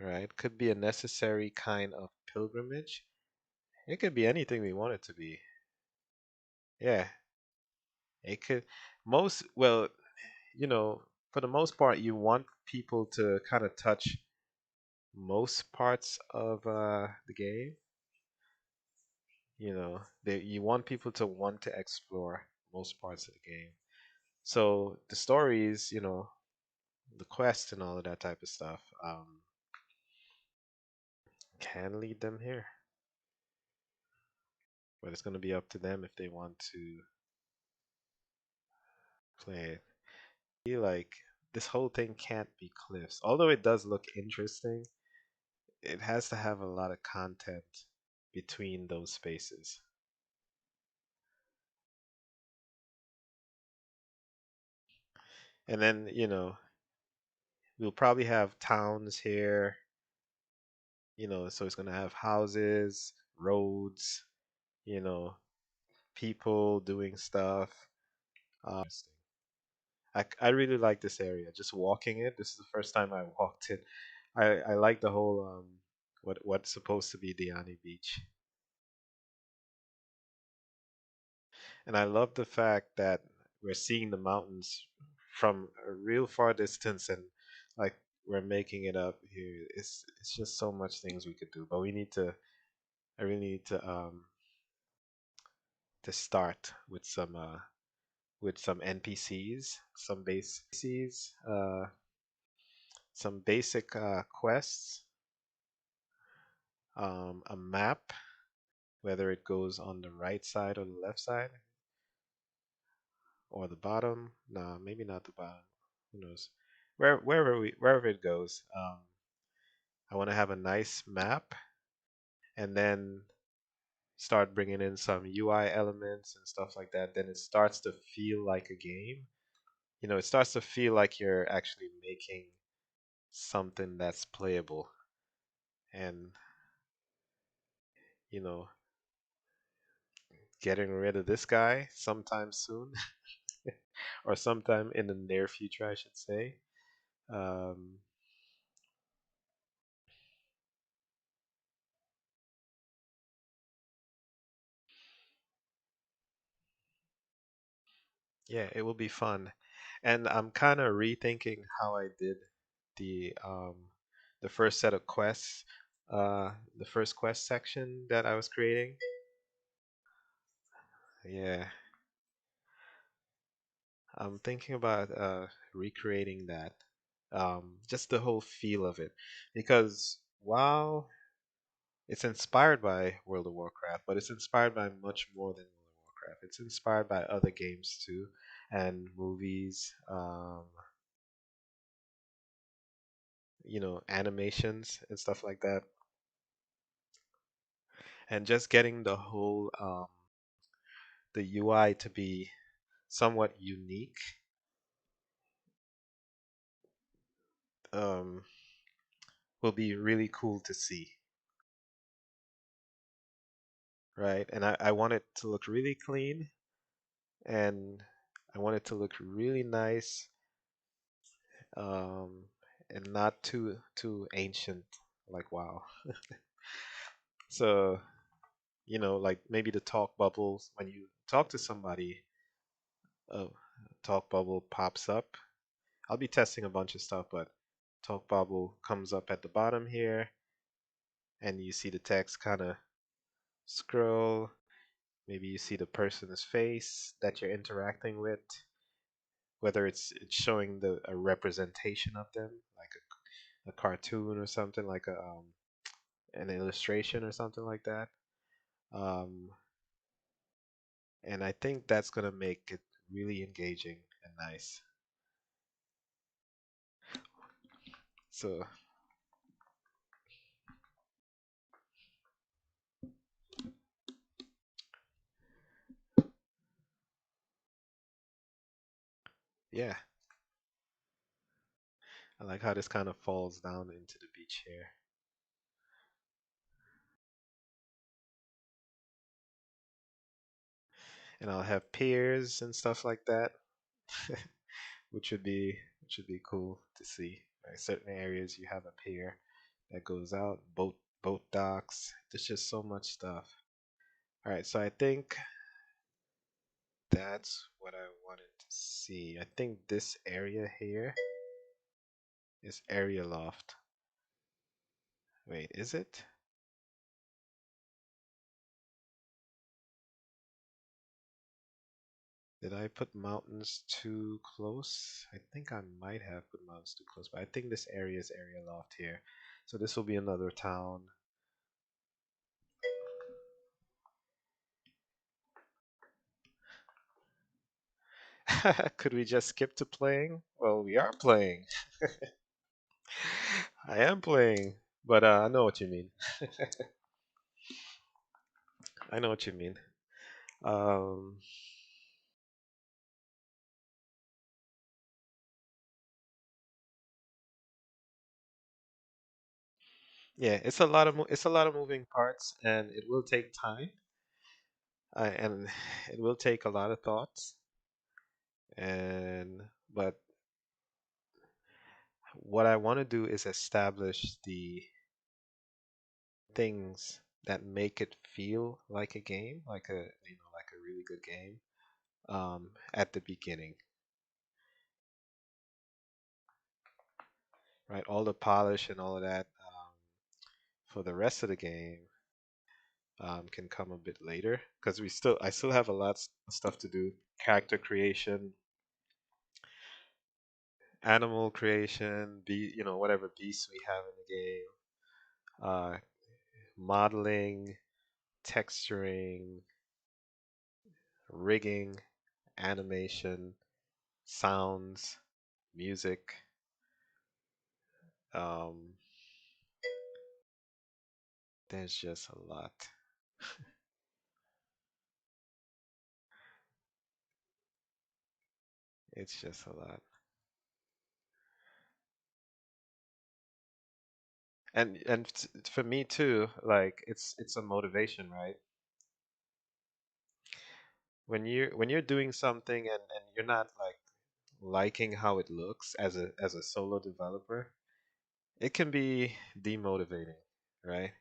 right? Could be a necessary kind of pilgrimage. It could be anything we want it to be. Yeah, it could well, for the most part you want people to kind of touch most parts of the game. You want people to want to explore most parts of the game. So the stories, the quest and all of that type of stuff, can lead them here. But it's going to be up to them if they want to play it. I feel like this whole thing can't be cliffs. Although it does look interesting, it has to have a lot of content between those spaces. And then, we'll probably have towns here, so it's going to have houses, roads, you know, people doing stuff. Interesting. I really like this area. Just walking it. This is the first time I walked it. I like the whole what's supposed to be Diani Beach, and I love the fact that we're seeing the mountains from a real far distance, and like we're making it up here. It's just so much things we could do, but we need to. I really need to start with some NPCs, some basic quests, a map, whether it goes on the right side or the left side or the bottom. Nah, maybe not the bottom. Who knows? Wherever it goes, I want to have a nice map, and then start bringing in some UI elements and stuff like that. Then it starts to feel like a game. It starts to feel like you're actually making something that's playable, and you know, getting rid of this guy sometime soon, or sometime in the near future, I should say. Um, yeah, it will be fun. And I'm kind of rethinking how I did the first set of quests, the first quest section that I was creating. Yeah, I'm thinking about recreating that. Just the whole feel of it, because while it's inspired by World of Warcraft, but it's inspired by much more than World of Warcraft. It's inspired by other games too, and movies, animations and stuff like that. And just getting the UI to be somewhat unique, um, will be really cool to see, right? And I want it to look really clean, and I want it to look really nice, um, and not too ancient, like WoW. So, like maybe the talk bubbles when you talk to somebody, a talk bubble pops up. I'll be testing a bunch of stuff, but talk bubble comes up at the bottom here, and you see the text kind of scroll. Maybe you see the person's face that you're interacting with, whether it's showing a representation of them, like a cartoon or something, like an illustration or something like that. Um, and I think that's gonna make it really engaging and nice. So yeah, I like how this kind of falls down into the beach here, and I'll have piers and stuff like that, which would be cool to see. Right? Certain areas you have a pier that goes out, boat docks. There's just so much stuff. All right, so I think that's what I wanted to see. I think this area here is area loft. Wait, is it? Did I put mountains too close? I think I might have put mountains too close, but I think this area is area loft here. So this will be another town. Could we just skip to playing? Well, we are playing. I am playing, but I know what you mean. I know what you mean. Um, yeah, it's a lot of moving parts, and it will take time, and it will take a lot of thoughts. And but what I want to do is establish the things that make it feel like a game, like a really good game, at the beginning, right? All the polish and all of that, for the rest of the game, can come a bit later because I still have a lot of stuff to do. Character creation, animal creation, whatever beasts we have in the game, uh, modeling, texturing, rigging, animation, sounds, music. Um, there's just a lot. It's just a lot. And for me too, like it's a motivation, right? When you're doing something and you're not like liking how it looks as a solo developer, it can be demotivating, right?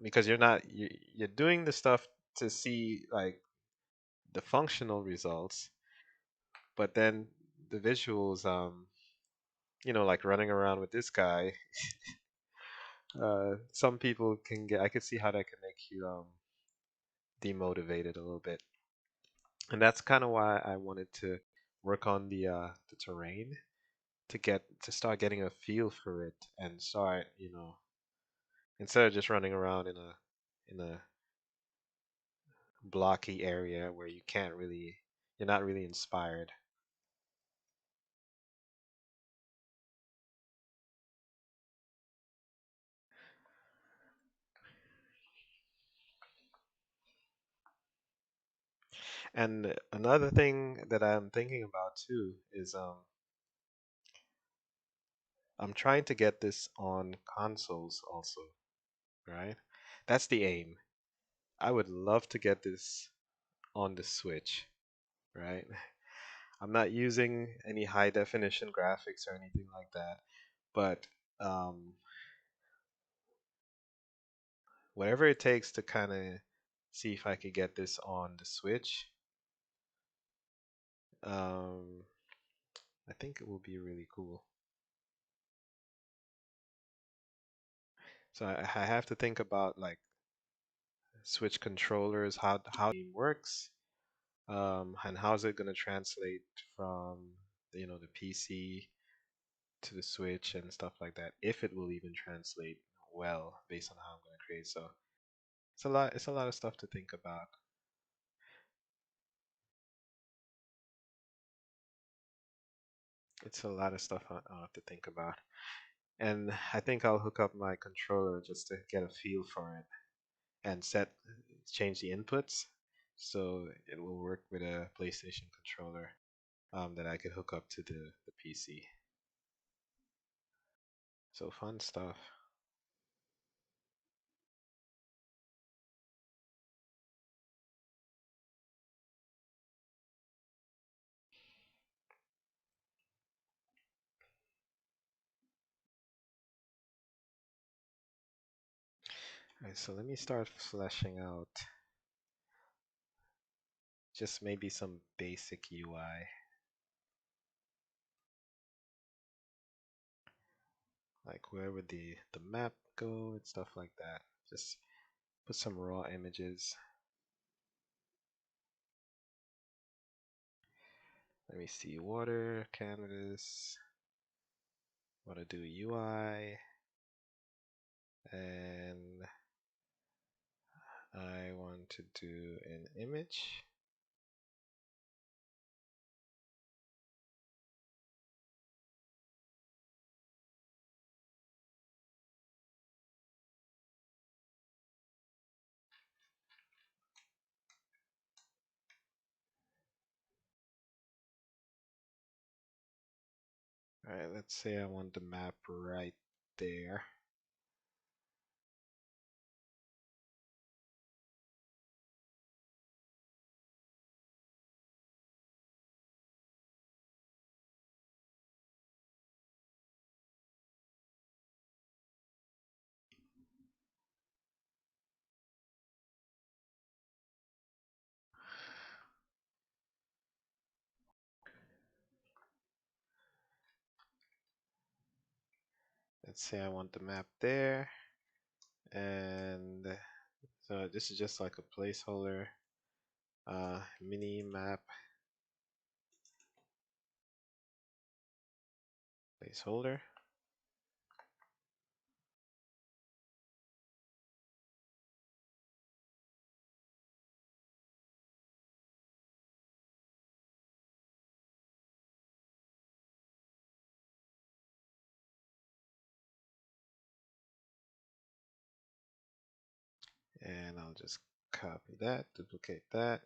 Because you're doing the stuff to see like the functional results, But then the visuals, like running around with this guy, some people can get. I could see how that can make you demotivated a little bit, and that's kind of why I wanted to work on the terrain to start getting a feel for it and start, instead of just running around in a blocky area where you're not really inspired. And another thing that I'm thinking about too is I'm trying to get this on consoles also, right? That's the aim. I would love to get this on the Switch, right? I'm not using any high definition graphics or anything like that, but um, whatever it takes to kind of see if I could get this on the Switch, um, I think it will be really cool. So I have to think about like Switch controllers, how it works, and how's it gonna translate from the PC to the Switch and stuff like that, if it will even translate well based on how I'm gonna create. So it's a lot of stuff to think about. It's a lot of stuff I'll have to think about. And I think I'll hook up my controller just to get a feel for it and change the inputs so it will work with a PlayStation controller that I could hook up to the PC. So fun stuff. Alright, so let me start fleshing out just maybe some basic UI, like where would the map go and stuff like that. Just put some raw images. Let me see, water, canvas, want to do UI, and I want to do an image. Alright, let's say I want the map right there. Let's say I want the map there, and so this is just like a placeholder, mini map placeholder. And I'll just copy that, duplicate that.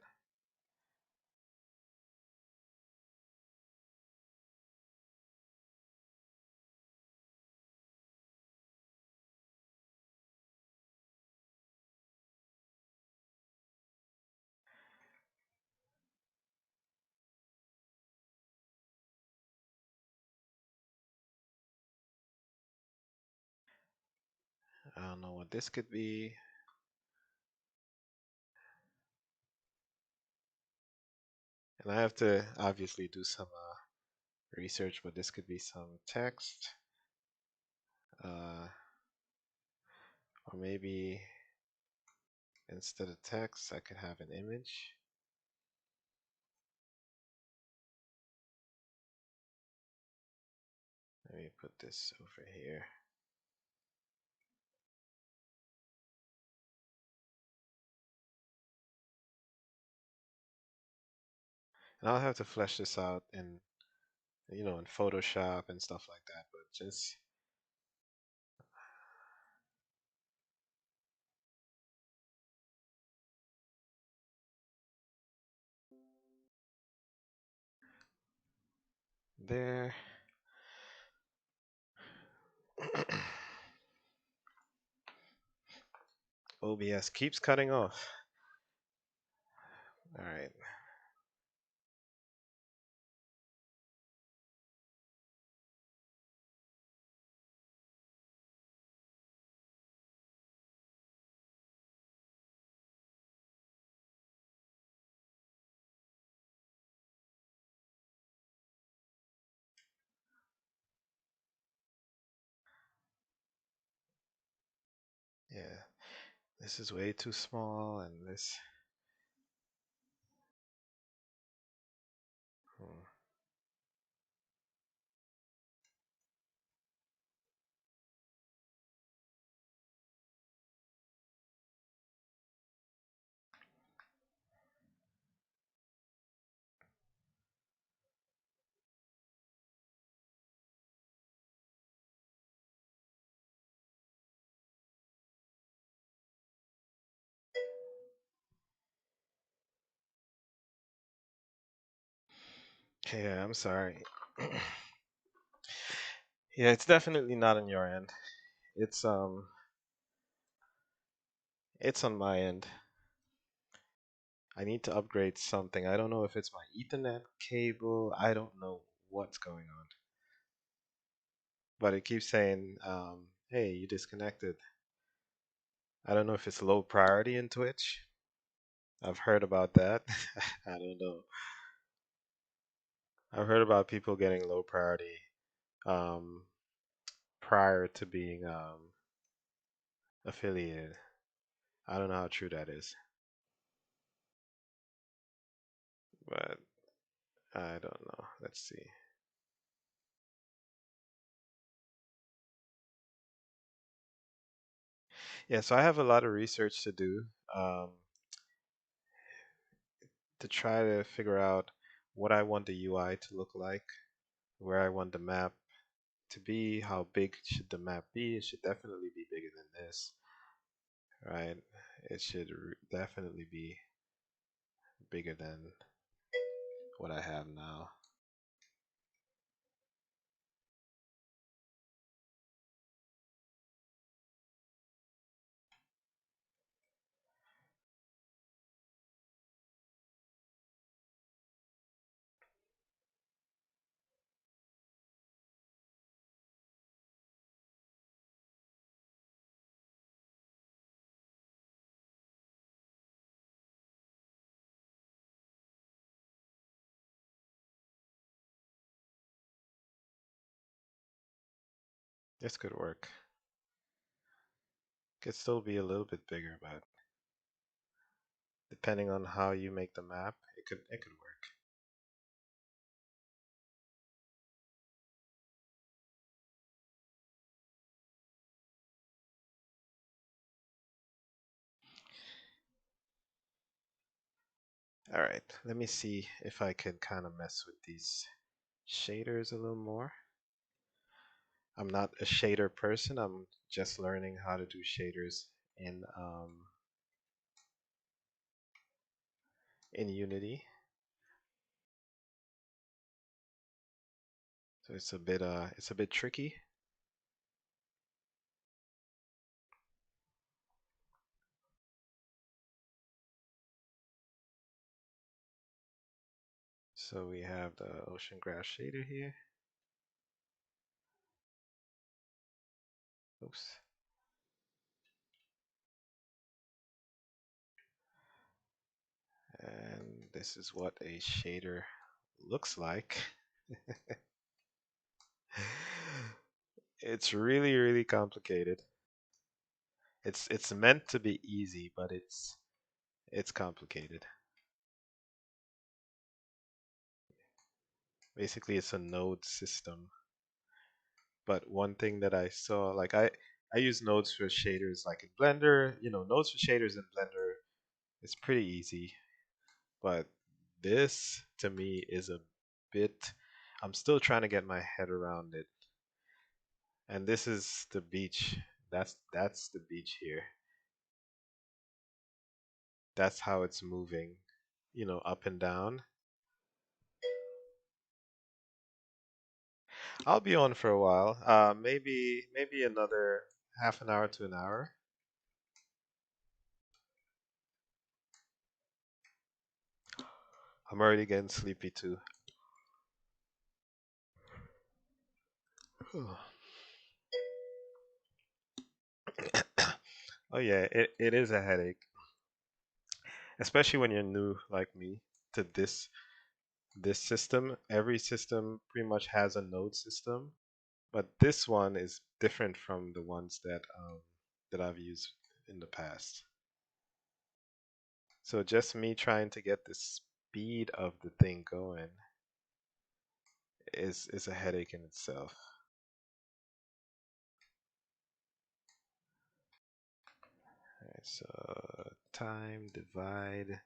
I don't know what this could be. And I have to obviously do some research, but this could be some text, uh, or maybe instead of text, I could have an image. Let me put this over here. And I'll have to flesh this out in, in Photoshop and stuff like that, but just there. OBS keeps cutting off. All right. Yeah, this is way too small, and this. Hmm. Yeah, I'm sorry. Yeah, it's definitely not on your end. It's it's on my end. I need to upgrade something. I don't know if it's my Ethernet cable. I don't know what's going on. But it keeps saying, hey, you disconnected. I don't know if it's low priority in Twitch. I've heard about that. I don't know. I've heard about people getting low priority um, prior to being affiliated. I don't know how true that is, but I don't know. Let's see. Yeah, so I have a lot of research to do um, to try to figure out what I want the UI to look like, where I want the map to be, how big should the map be. It should definitely be bigger than this, right? It should definitely be bigger than what I have now. This could work. Could still be a little bit bigger, but depending on how you make the map, it could work. All right, let me see if I can kind of mess with these shaders a little more. I'm not a shader person. I'm just learning how to do shaders in Unity. So it's a bit tricky. So we have the ocean grass shader here. Oops. And This is what a shader looks like. It's really, really complicated. It's meant to be easy, but it's complicated. Basically, it's a node system. But one thing that I saw, like I use nodes for shaders like in Blender. Nodes for shaders in Blender is pretty easy. But this to me is a bit. I'm still trying to get my head around it. And this is the beach. That's the beach here. That's how it's moving, up and down. I'll be on for a while. Maybe another half an hour to an hour. I'm already getting sleepy too. Oh yeah, it is a headache, especially when you're new like me to this system. Every system pretty much has a node system, but this one is different from the ones that I've used in the past. So just me trying to get the speed of the thing going is a headache in itself. Alright, so time divide.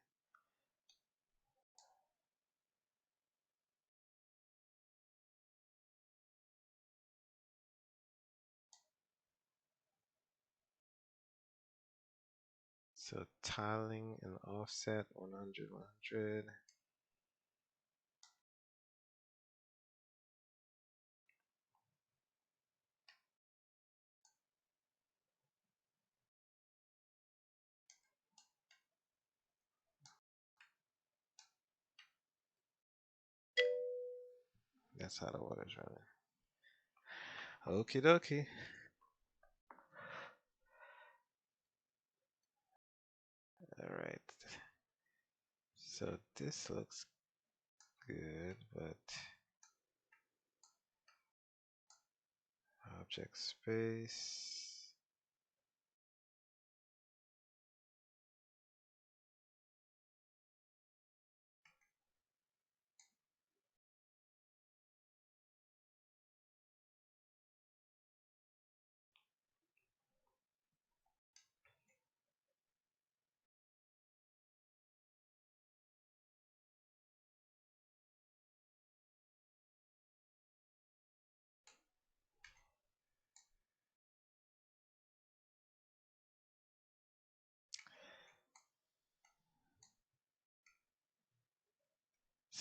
So tiling and offset 100, 100. That's how the water's running. Okie dokie. Alright. So this looks good, but object space.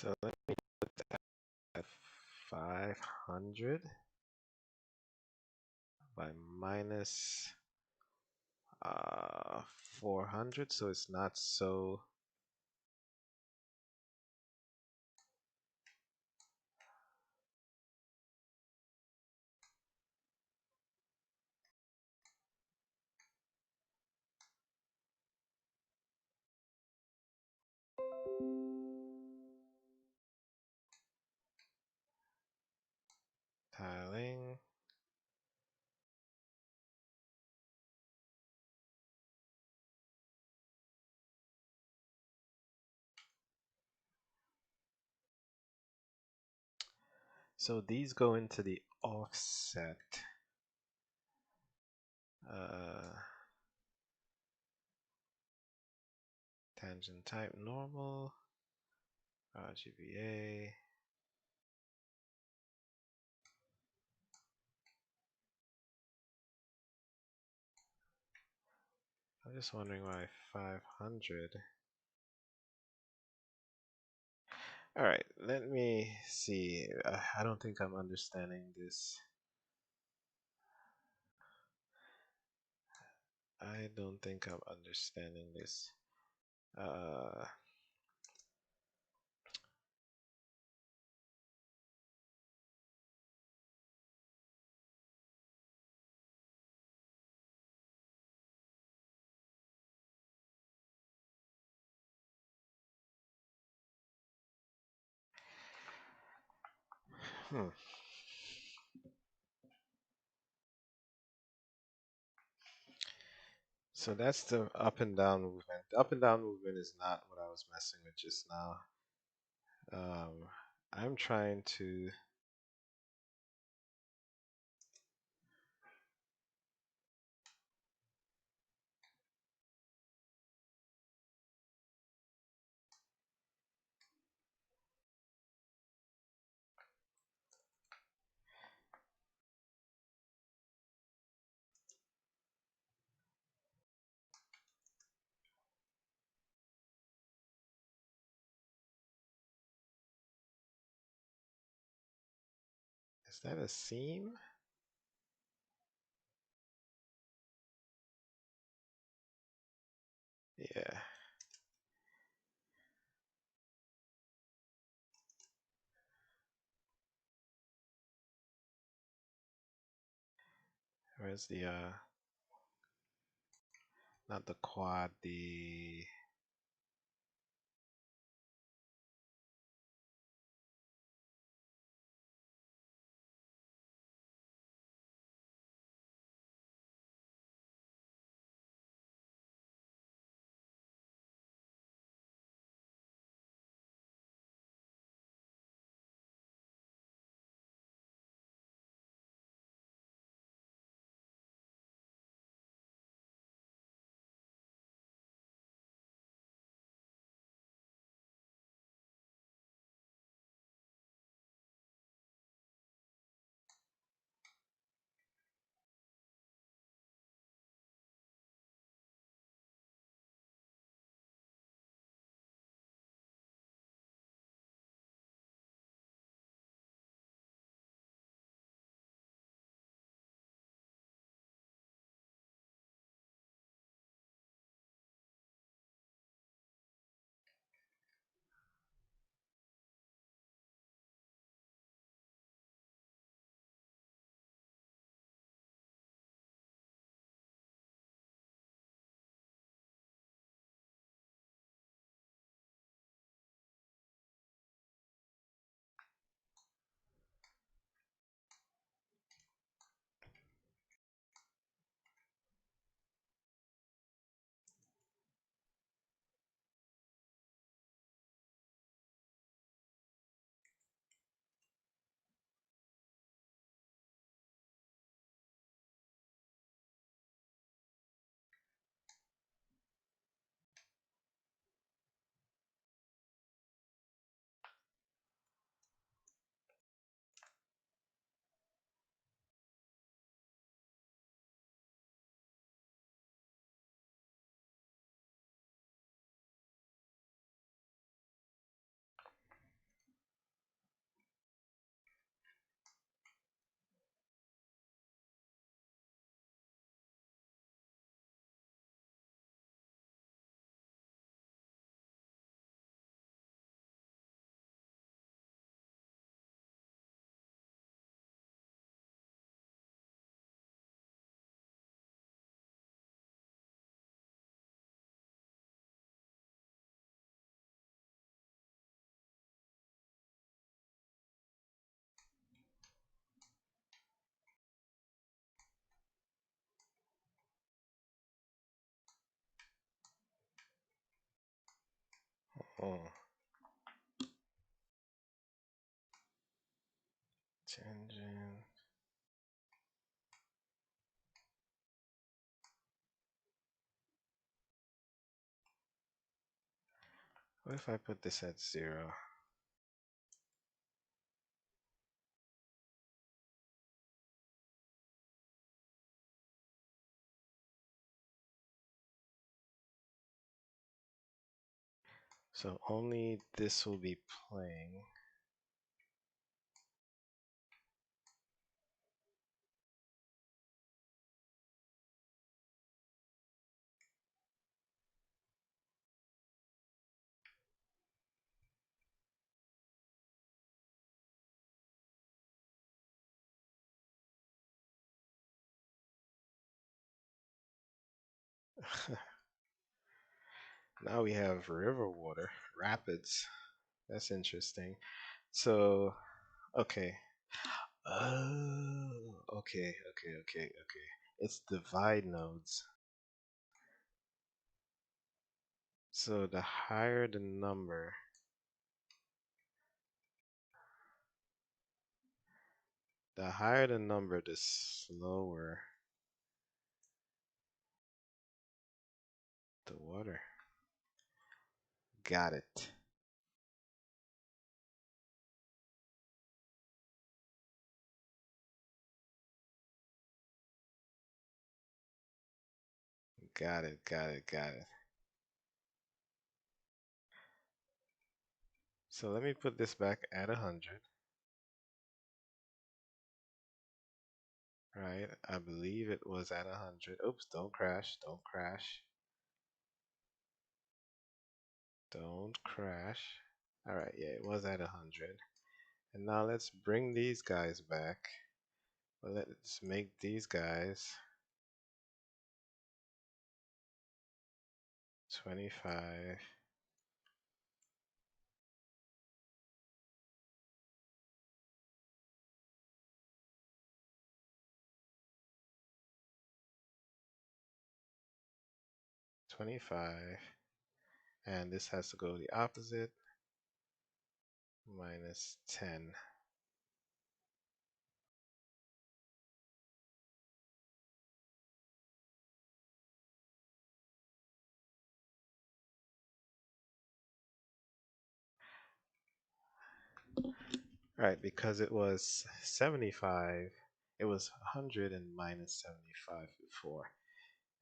So let me put that at 500 by minus 400, so it's not so. Tiling. So these go into the offset. Uh, Tangent type normal. RGBA. I'm just wondering why 500. All right, let me see. I don't think I'm understanding this. I don't think I'm understanding this. Uh, Hmm. So that's the up and down movement. The up and down movement is not what I was messing with just now. Um, I'm trying to. Is that a seam? Yeah. Where's the not the quad, the oh, tangent. What if I put this at 0? So only this will be playing. Now we have river water, rapids. That's interesting. So, okay. Oh, okay. It's divide nodes. So the higher the number, the slower the water. Got it. Got it. So let me put this back at 100. Right, I believe it was at 100. Oops, don't crash, don't crash, don't crash. All right, yeah, it was at 100. And now let's bring these guys back. Well, let's make these guys 25. 25, and this has to go the opposite, minus 10. Right, because it was 75, it was 100 and minus 75 before,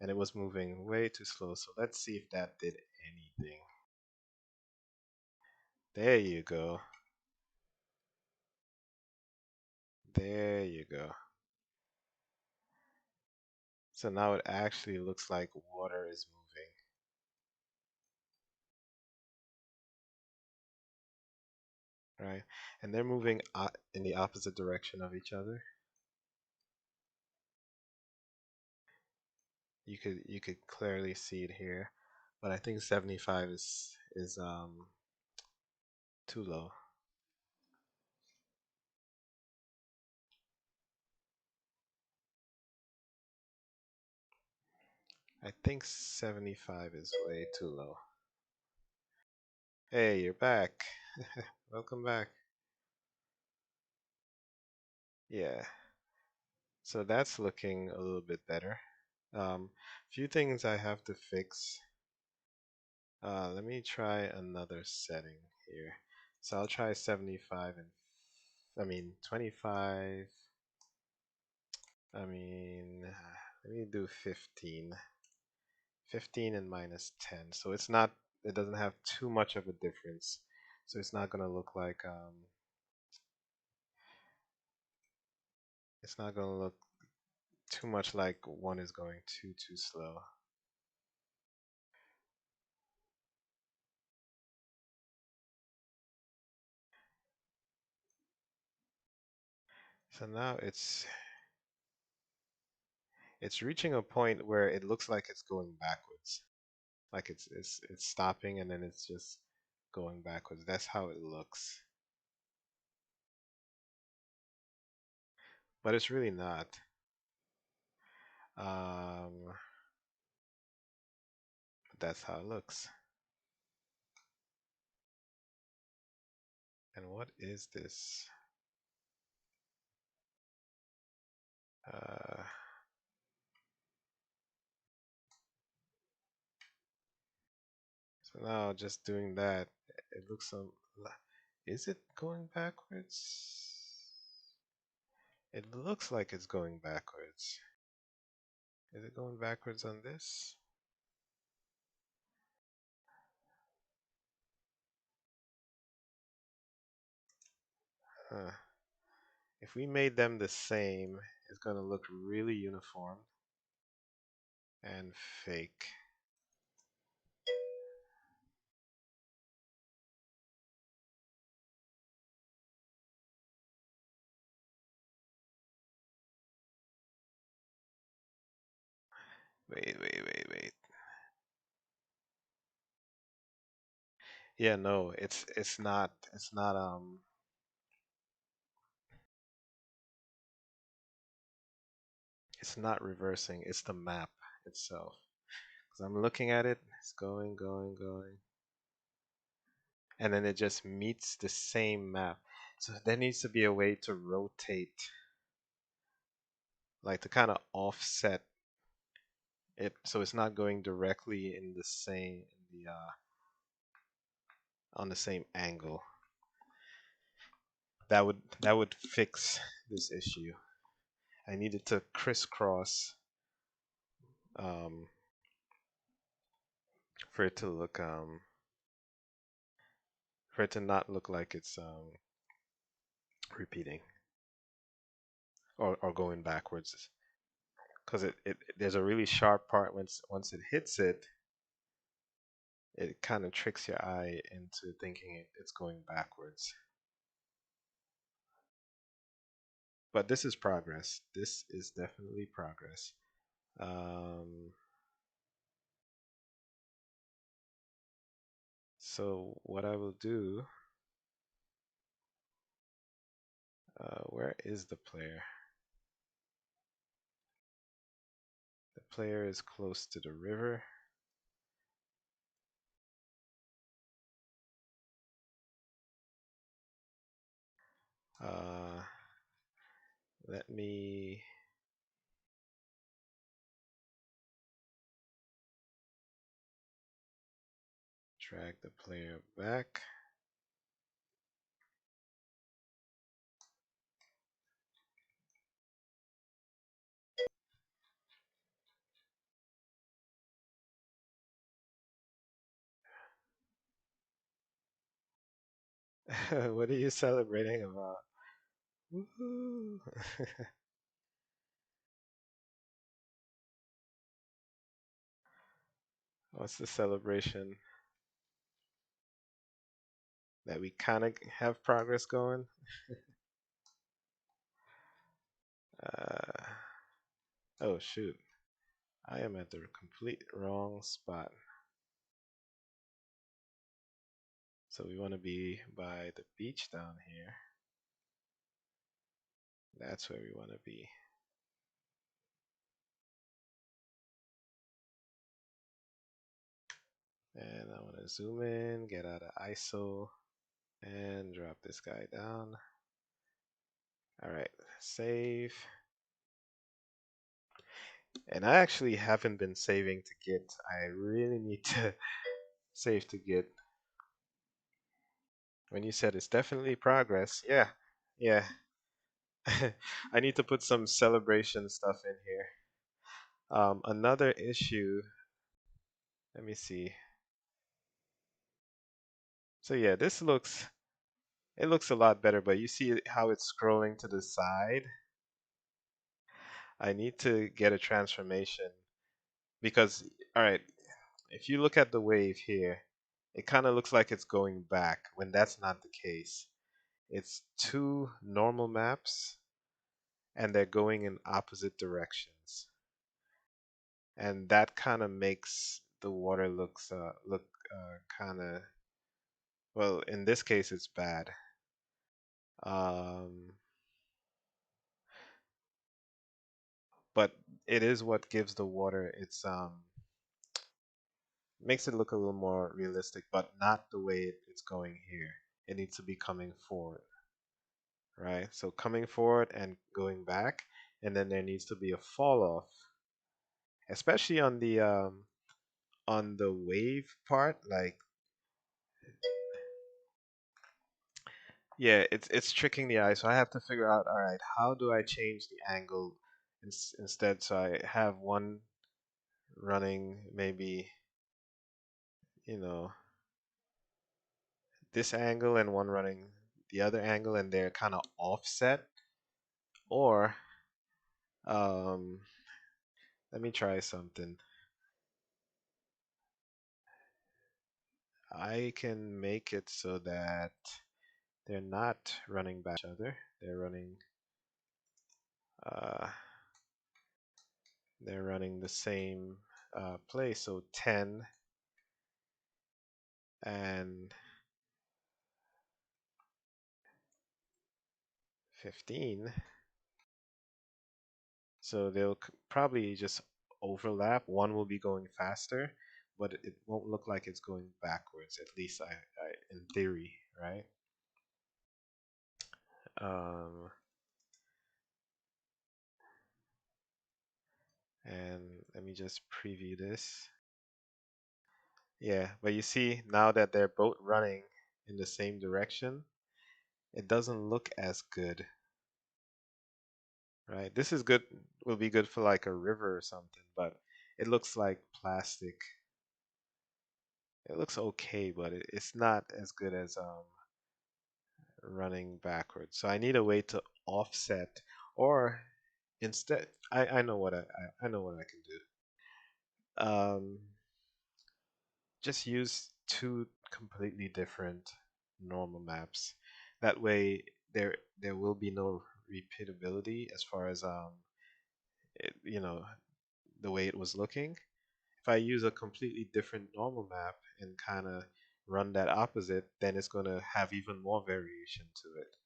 and it was moving way too slow. So let's see if that did anything. There you go. There you go. So now it actually looks like water is moving, right? And they're moving in the opposite direction of each other. You could clearly see it here, but I think 75 is too low. I think 75 is way too low. Hey, you're back. Welcome back. Yeah, so that's looking a little bit better. Few things I have to fix. Let me try another setting here. So I'll try 75 and I mean 25. I mean, let me do 15. 15 and minus 10. So it doesn't have too much of a difference. So it's not going to look like, it's not going to look too much like one is going too slow. So now it's reaching a point where it looks like it's going backwards. Like it's stopping and then it's just going backwards. That's how it looks. But it's really not. Um, that's how it looks. And what is this? Uh, so now just doing that, it looks is it going backwards? It looks like it's going backwards. Is it going backwards on this? Huh. If we made them the same, it's going to look really uniform and fake. Wait. Yeah, no, it's not It's not reversing, it's the map itself. Because I'm looking at it, it's going, going, going. And then it just meets the same map. So there needs to be a way to rotate, like to kind of offset it so it's not going directly in the same in the on the same angle. That would fix this issue. I needed to crisscross um, for it to look for it to not look like it's repeating or going backwards because it there's a really sharp part once it hits it, it kind of tricks your eye into thinking it's going backwards. But this is progress. This is definitely progress. Um, so what I will do, where is the player? The player is close to the river. Uh, let me drag the player back. What are you celebrating about? Woohoo! What's the celebration? That we kind of have progress going? Uh, oh shoot. I am at the complete wrong spot. So we want to be by the beach down here. That's where we want to be. And I want to zoom in, get out of ISO, and drop this guy down. All right, save. And I actually haven't been saving to Git. I really need to save to Git. When you said it's definitely progress, yeah, yeah. I need to put some celebration stuff in here. Another issue. Let me see. So yeah, this looks it looks a lot better, but you see how it's scrolling to the side? I need to get a transformation because all right, if you look at the wave here, it kind of looks like it's going back when that's not the case. It's two normal maps and they're going in opposite directions. And that kind of makes the water look kind of well, in this case it's bad. Um, but it is what gives the water its makes it look a little more realistic, but not the way it's going here. It needs to be coming forward, right? So coming forward and going back, and then there needs to be a fall off, especially on the wave part. Like, yeah, it's tricking the eye. So I have to figure out, all right, how do I change the angle instead? So I have one running maybe, you know, this angle and one running the other angle, and they're kind of offset. Or um, let me try something. I can make it so that they're not running back each other. Uh, they're running the same place. So 10 and 15. So they'll probably just overlap. One will be going faster, but it won't look like it's going backwards, at least in theory, right? Um, and let me just preview this. Yeah, but you see now that they're both running in the same direction, it doesn't look as good, right? This is good, will be good for like a river or something, but it looks like plastic. It looks okay, but it's not as good as running backwards. So I need a way to offset, or instead, I know what I know what I can do. Just use two completely different normal maps. That way, there will be no repeatability as far as you know, the way it was looking. If I use a completely different normal map and kind of run that opposite, then it's going to have even more variation to it,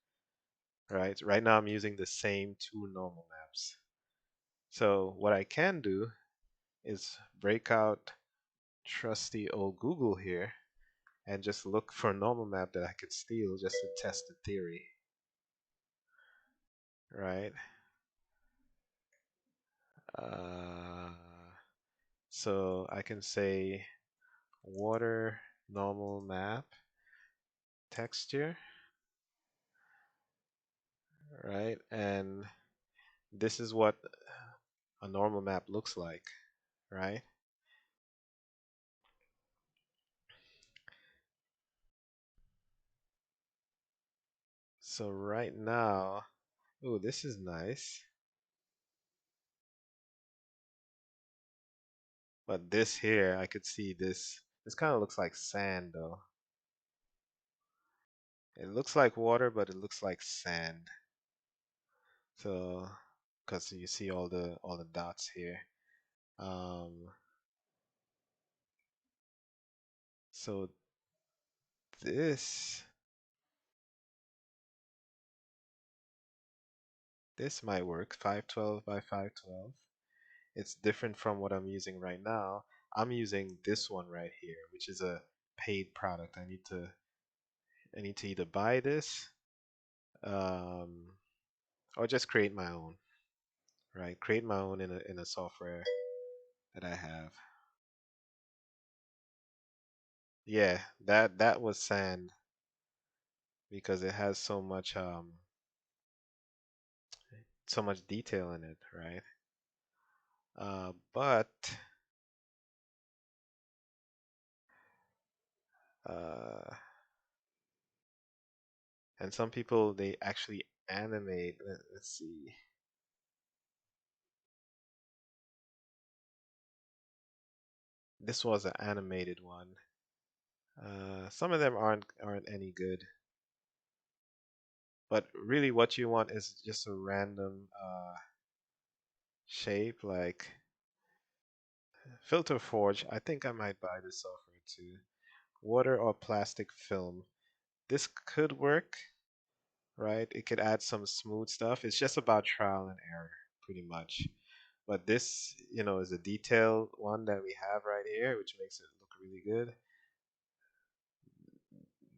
right? Right now I'm using the same two normal maps. So what I can do is break out trusty old Google here and just look for a normal map that I could steal just to test the theory, right? Uh, so I can say water normal map texture, right? And this is what a normal map looks like, right? So right now, oh, this is nice. But this here, I could see this. This kind of looks like sand, though. It looks like water, but it looks like sand. So, because you see all the dots here. Um, so this this might work. 512 by 512. It's different from what I'm using right now. I'm using this one right here, which is a paid product. I need to either buy this, um, or just create my own, right? Create my own in a software that I have. Yeah, that was sand because it has so much detail in it, right? But uh, and some people they actually animate. Let's see. This was an animated one. Some of them aren't any good. But really, what you want is just a random shape like Filter Forge. I think I might buy this software too. Water or plastic film. This could work, right? It could add some smooth stuff. It's just about trial and error, pretty much. But this, is a detailed one that we have right here, which makes it look really good.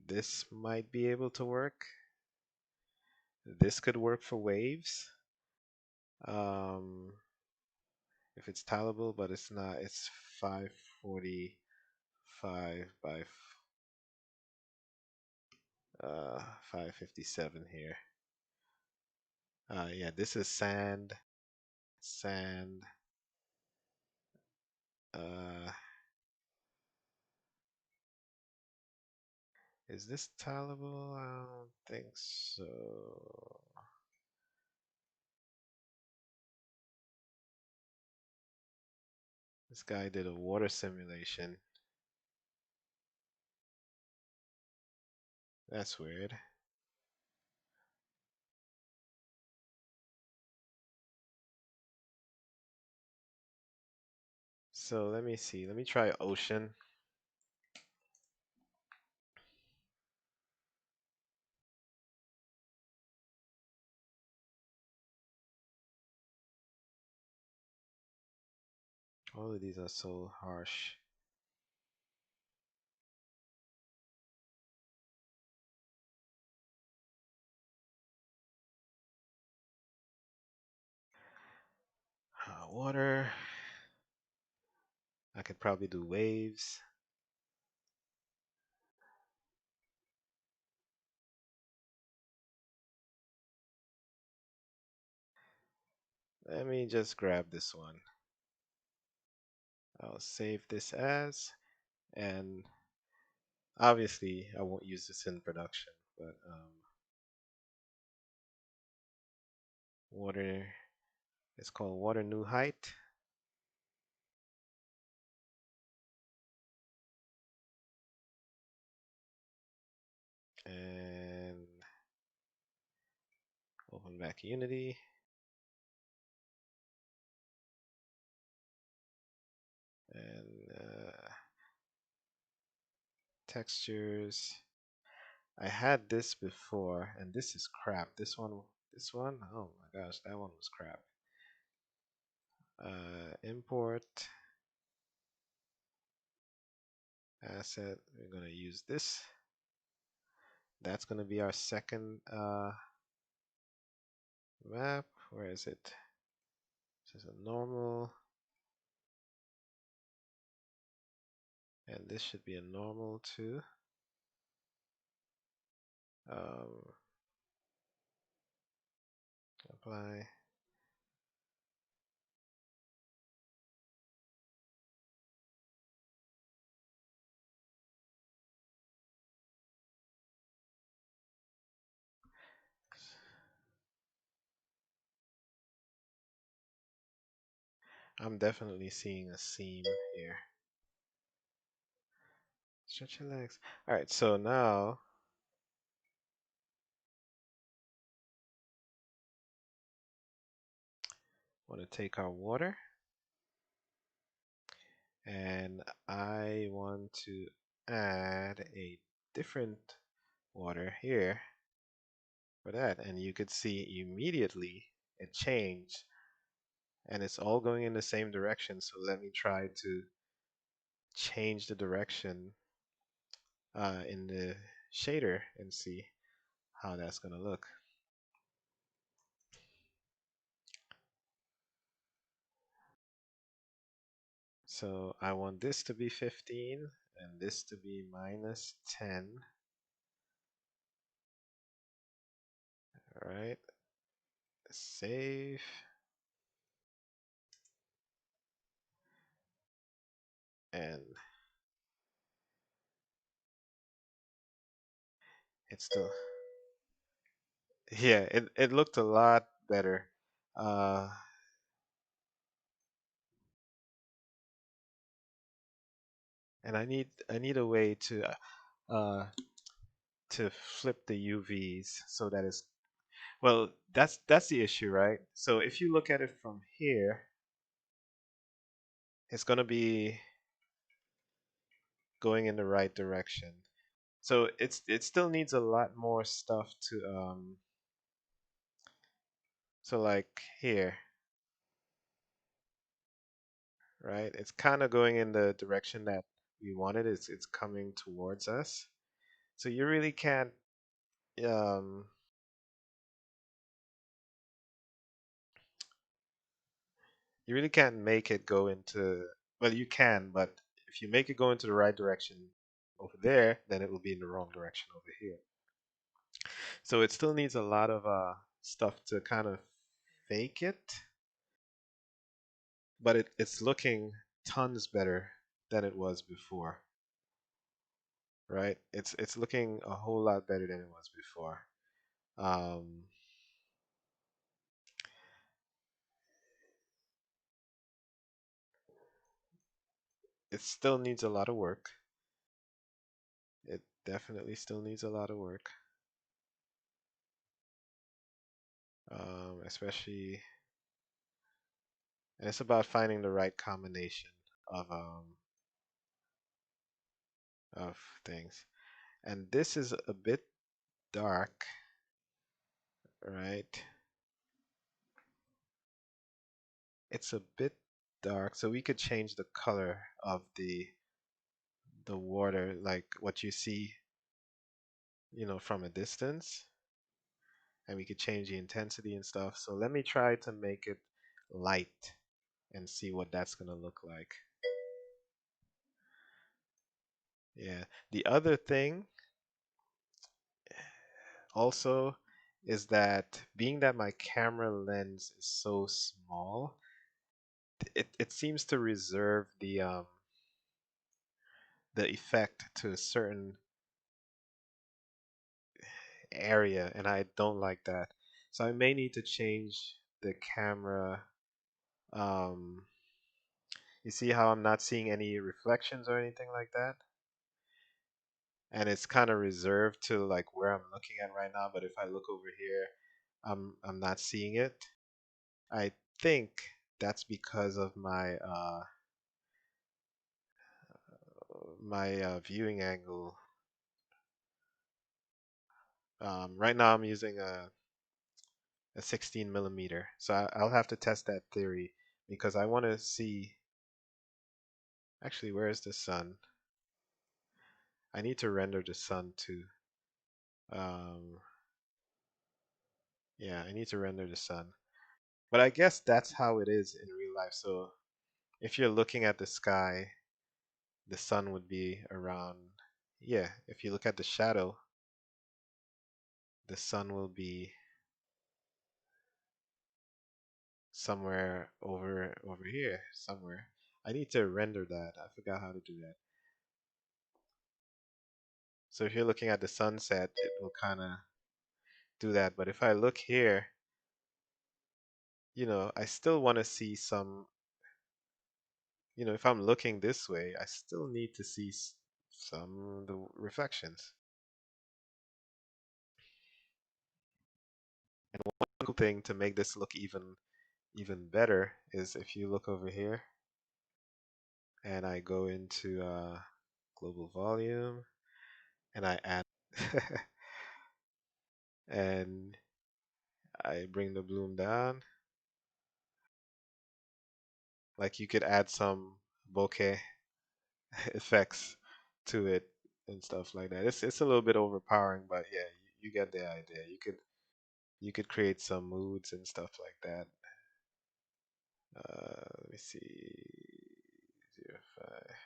This might be able to work. This could work for waves. Um, if it's tileable, but it's not. It's 545 by 557 here. Yeah, this is sand. Sand. Uh, is this tileable? I don't think so. This guy did a water simulation. That's weird. So let me see. Let me try ocean. All of these are so harsh. Water. I could probably do waves. Let me just grab this one. I'll save this as, and obviously I won't use this in production, but water, it's called water new height. And open back Unity. And textures. I had this before, and this is crap. This one, oh my gosh, that one was crap. Import asset. We're gonna use this. That's gonna be our second map. Where is it? This is a normal, and this should be a normal too. Um, apply. I'm definitely seeing a seam here. Stretch your legs. All right, so now want to take our water, and I want to add a different water here for that, and you could see immediately it changed, and it's all going in the same direction. So let me try to change the direction in the shader and see how that's gonna look. So I want this to be 15 and this to be minus 10. All right, save. And it's still, yeah, it looked a lot better. Uh, and I need a way uh to flip the UVs so that it's, well, that's the issue, right? So if you look at it from here, it's gonna be going in the right direction. So it still needs a lot more stuff to so like here, right? It's kind of going in the direction that we wanted. It's coming towards us. So um you really can't make it go into, well, you can, but if you make it go into the right direction over there, then it will be in the wrong direction over here. So it still needs a lot of stuff to kind of fake it, but it's looking tons better than it was before, right? It's looking a whole lot better than it was before. Um, it still needs a lot of work. It definitely still needs a lot of work, especially, and it's about finding the right combination of um, of things. And this is a bit dark, right? It's a bit dark, so we could change the color of the water, like what you see, from a distance, and we could change the intensity and stuff. So let me try to make it light and see what that's gonna look like. Yeah. The other thing also is that being that my camera lens is so small, it seems to reserve the effect to a certain area, and I don't like that. So I may need to change the camera. Um, you see how I'm not seeing any reflections or anything like that? And it's kind of reserved to like where I'm looking at right now, but if I look over here, I'm not seeing it. I think that's because of my viewing angle. Right now I'm using a 16 millimeter, so I'll have to test that theory because I want to see. Actually, where is the sun? I need to render the sun too. Um, yeah, I need to render the sun. But I guess that's how it is in real life. So if you're looking at the sky, the sun would be around. Yeah, if you look at the shadow, the sun will be somewhere over here, somewhere. I need to render that. I forgot how to do that. So if you're looking at the sunset, it will kind of do that. But if I look here, I still want to see some, if I'm looking this way, I still need to see some of the reflections. And one cool thing to make this look even better is if you look over here and I go into global volume and I add and I bring the bloom down. Like you could add some bokeh effects to it and stuff like that. It's a little bit overpowering, but yeah, you get the idea. You could create some moods and stuff like that. Let me see. 05.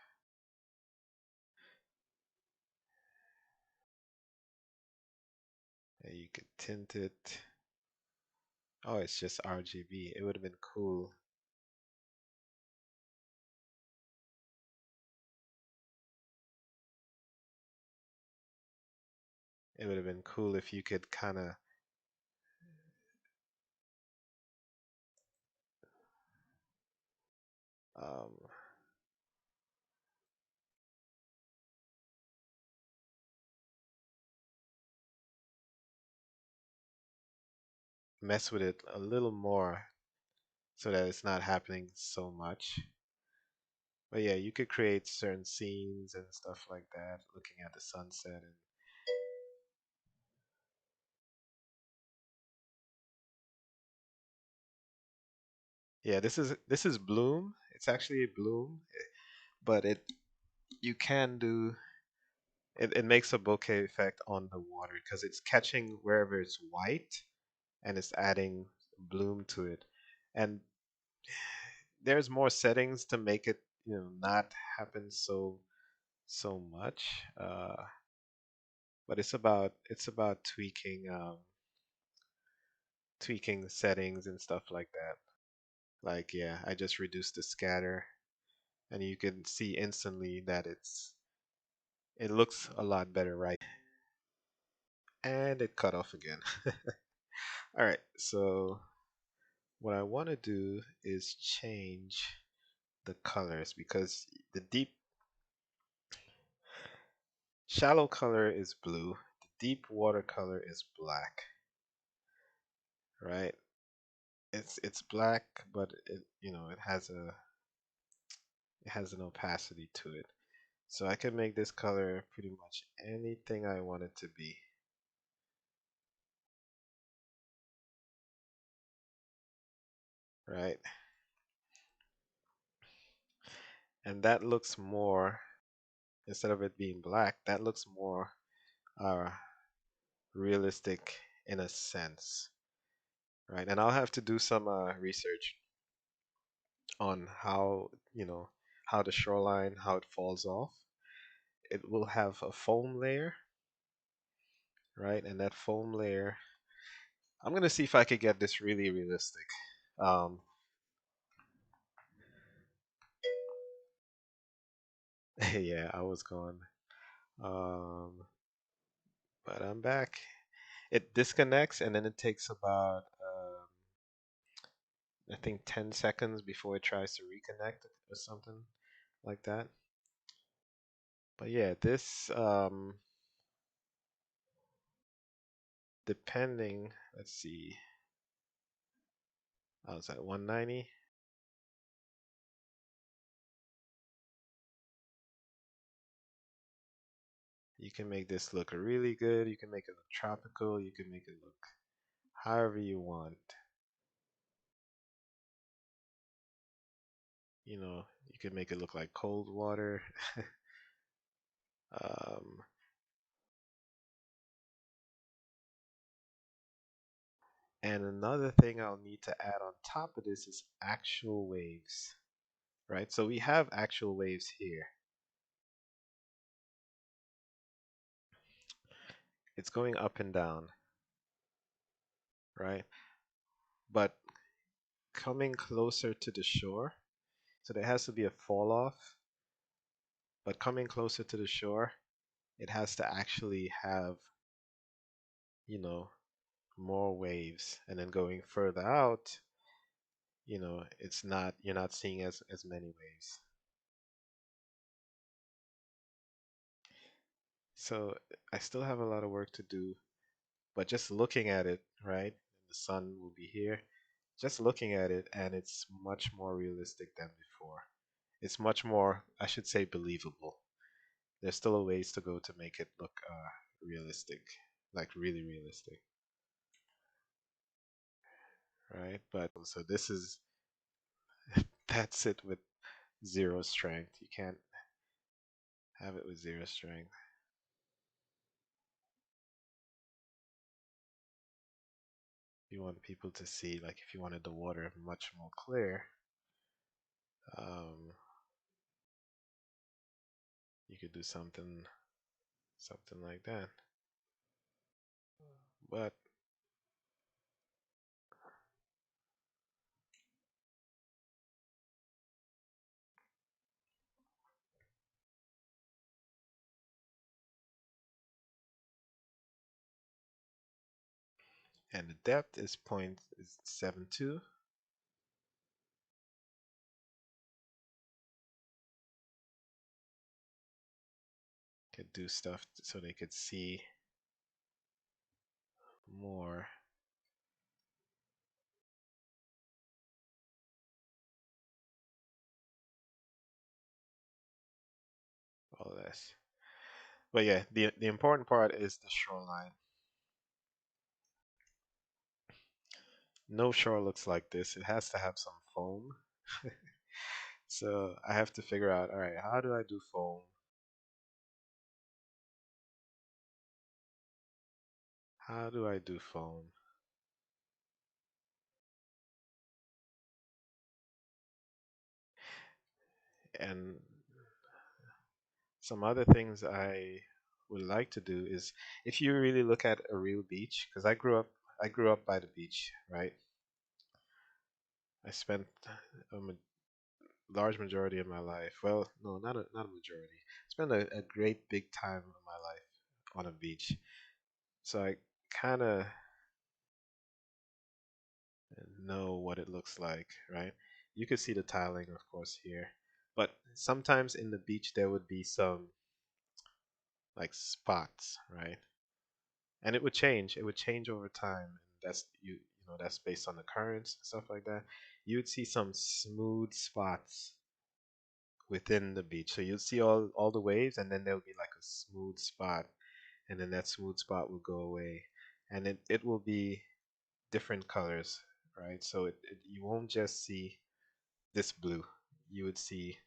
Yeah, you could tint it. Oh, it's just RGB. It would have been cool. It would have been cool if you could kind of um, mess with it a little more so that it's not happening so much. But yeah, you could create certain scenes and stuff like that, looking at the sunset and yeah, this is bloom. It's actually bloom, but you can do it makes a bokeh effect on the water because it's catching wherever it's white and it's adding bloom to it. And there's more settings to make it, not happen so much. But it's about tweaking the settings and stuff like that. Like yeah, I just reduced the scatter and you can see instantly that it looks a lot better, right? And it cut off again. All right, so what I want to do is change the colors because the deep shallow color is blue, the deep water color is black, right? It's black, but it has an opacity to it. So I can make this color pretty much anything I want it to be, right? And that looks more, instead of it being black, that looks more uh, realistic in a sense, right? And I'll have to do some research on how, how the shoreline, how it falls off. It will have a foam layer, right? And that foam layer, I'm gonna see if I could get this really realistic. Um, yeah, I was gone. Um, but I'm back. It disconnects and then it takes about I think 10 seconds before it tries to reconnect or something like that. But yeah, this depending, let's see, I was at 190. You can make this look really good. You can make it look tropical. You can make it look however you want. You can make it look like cold water. um, and another thing I'll need to add on top of this is actual waves, right? So we have actual waves here. It's going up and down, right? But coming closer to the shore, so there has to be a fall off, but coming closer to the shore, it has to actually have, you know, more waves. And then going further out, it's not, you're not seeing as many waves. So I still have a lot of work to do, but just looking at it, right? The sun will be here. Just looking at it, and it's much more realistic than before. It's much more, I should say, believable. There's still a ways to go to make it look realistic, like really realistic, right? But so this is that's it with zero strength. You can't have it with zero strength. You want people to see, like if you wanted the water much more clear, um, you could do something like that. But and the depth is 0.72. Could do stuff so they could see more all this. But yeah, the important part is the shoreline. No shore looks like this. It has to have some foam. So I have to figure out, all right, how do I do foam? How do I do foam? And some other things I would like to do is if you really look at a real beach, because I grew up by the beach, right? I spent a large majority of my life. Well, no, not a majority. I spent a great big time of my life on a beach. So I kind of know what it looks like, right? You could see the tiling, of course, here. But sometimes in the beach there would be some like spots, right? And it would change. It would change over time. And that's based on the currents and stuff like that. You would see some smooth spots within the beach. So you'd see all the waves, and then there would be like a smooth spot, and then that smooth spot will go away, and it will be different colors, right? So you won't just see this blue. You would see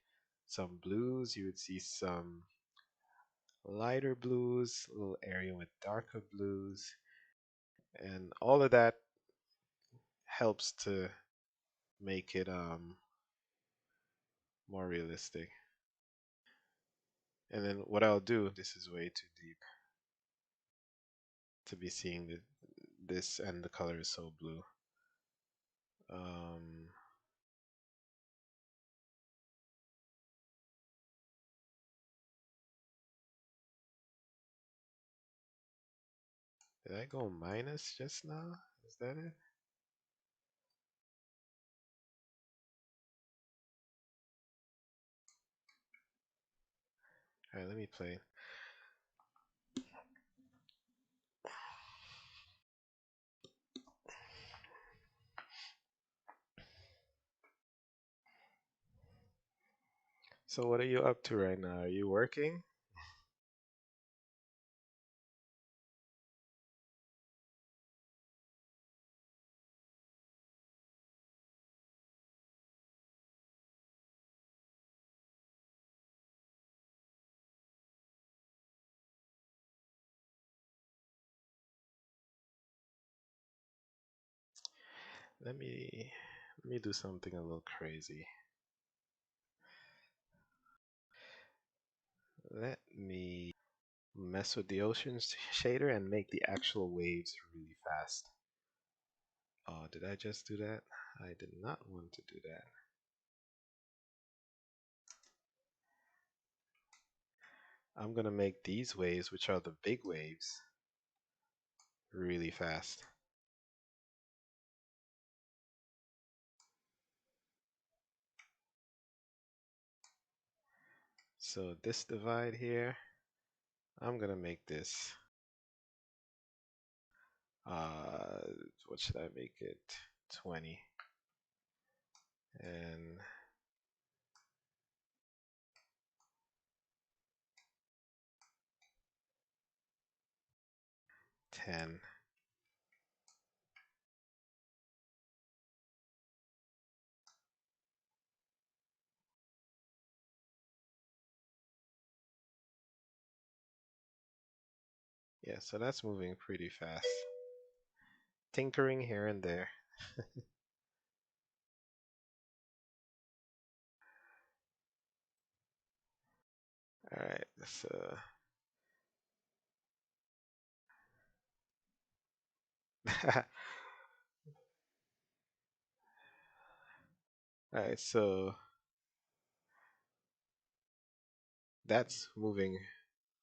some blues, you would see some lighter blues, a little area with darker blues, and all of that helps to make it more realistic. And then what I'll do, this is way too deep to be seeing this, and the color is so blue. Um, did I go minus just now? Is that it? All right, let me play. So what are you up to right now? Are you working? Let me do something a little crazy. Let me mess with the ocean shader and make the actual waves really fast. Oh, did I just do that? I did not want to do that. I'm gonna make these waves, which are the big waves, really fast. So this divide here, I'm gonna make this, uh, what should I make it? 20. And 10. Yeah, so that's moving pretty fast. Tinkering here and there. Alright, so alright, so that's moving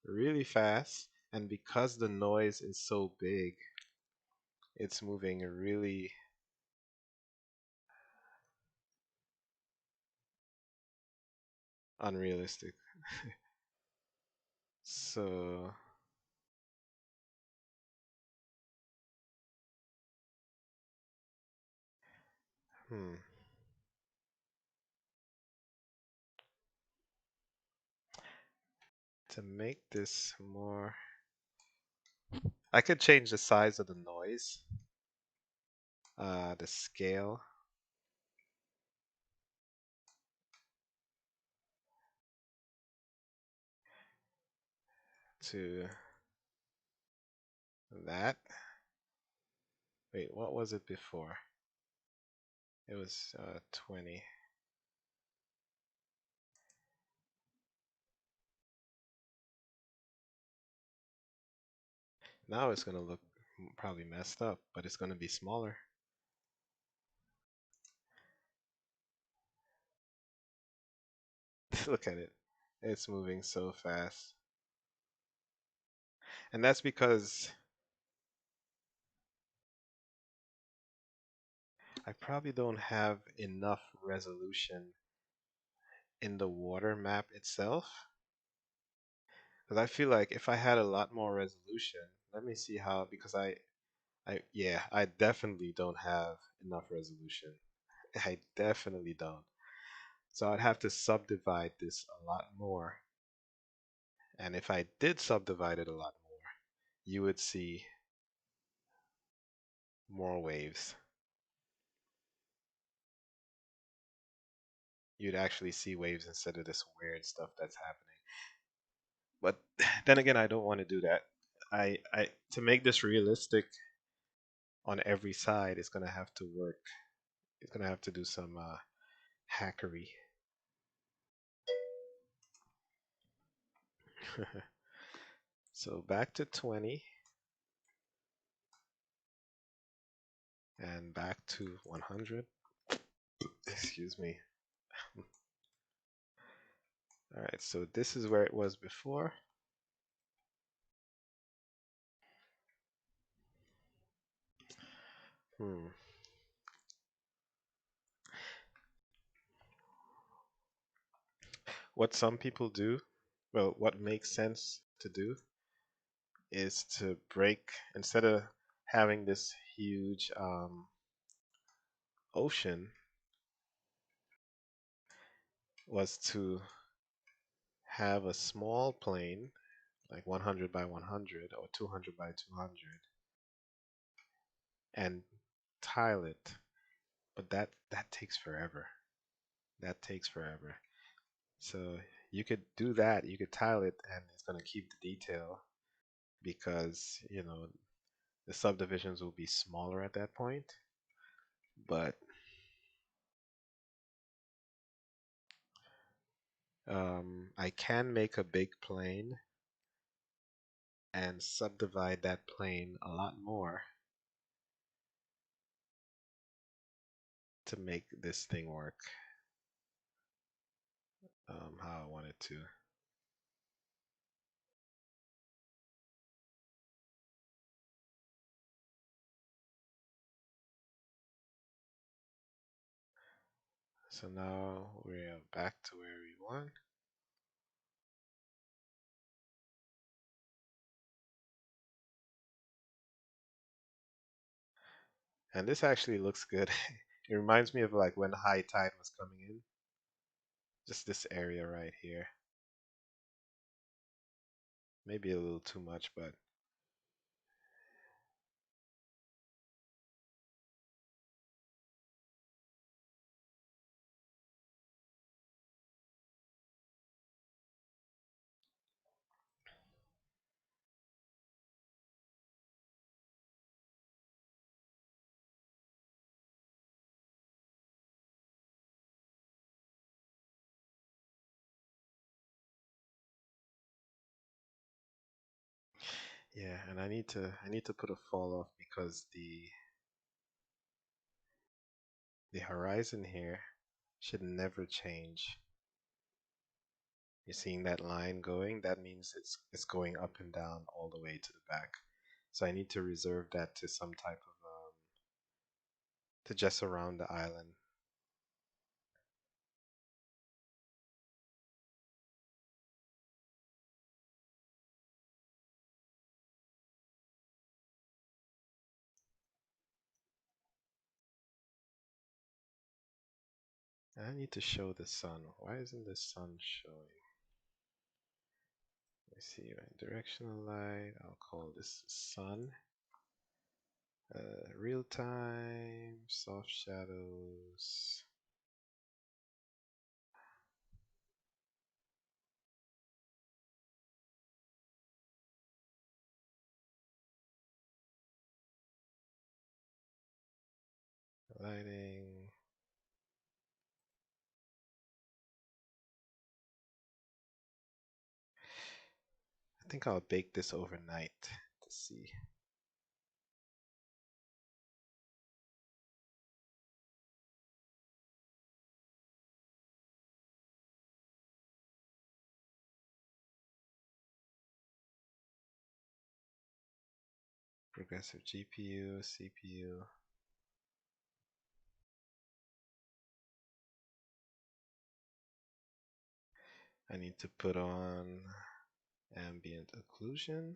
really fast, and because the noise is so big, it's moving really unrealistic. So, hmm, to make this more, I could change the size of the noise, the scale to that. Wait, what was it before? It was 20. Now it's gonna look probably messed up, but it's gonna be smaller. Look at it. It's moving so fast. And that's because I probably don't have enough resolution in the water map itself. Because I feel like if I had a lot more resolution, let me see how, because yeah, I definitely don't have enough resolution. I definitely don't. So I'd have to subdivide this a lot more. And if I did subdivide it a lot more, you would see more waves. you'd actually see waves instead of this weird stuff that's happening. But then again, I don't want to do that. I to make this realistic on every side, it's gonna have to work. It's gonna have to do some hackery. So back to 20 and back to 100. Excuse me. All right, so this is where it was before. Hmm. What some people do, well, what makes sense to do is to break, instead of having this huge ocean, was to have a small plane, like 100 by 100 or 200 by 200, and tile it. But that takes forever. That takes forever. So you could do that. You could tile it, and it's going to keep the detail because the subdivisions will be smaller at that point. But I can make a big plane and subdivide that plane a lot more to make this thing work how I want it to. So now we're back to where we want. And this actually looks good. It reminds me of like when high tide was coming in. Just this area right here. Maybe a little too much, but yeah, and I need to put a fall off because the horizon here should never change. You're seeing that line going, that means it's going up and down all the way to the back. So I need to reserve that to some type of to just around the island. And I need to show the sun. Why isn't the sun showing? Let's see, directional light. I'll call this sun. Real time, soft shadows. Lighting. I think I'll bake this overnight to see. Progressive GPU, CPU. I need to put on ambient occlusion.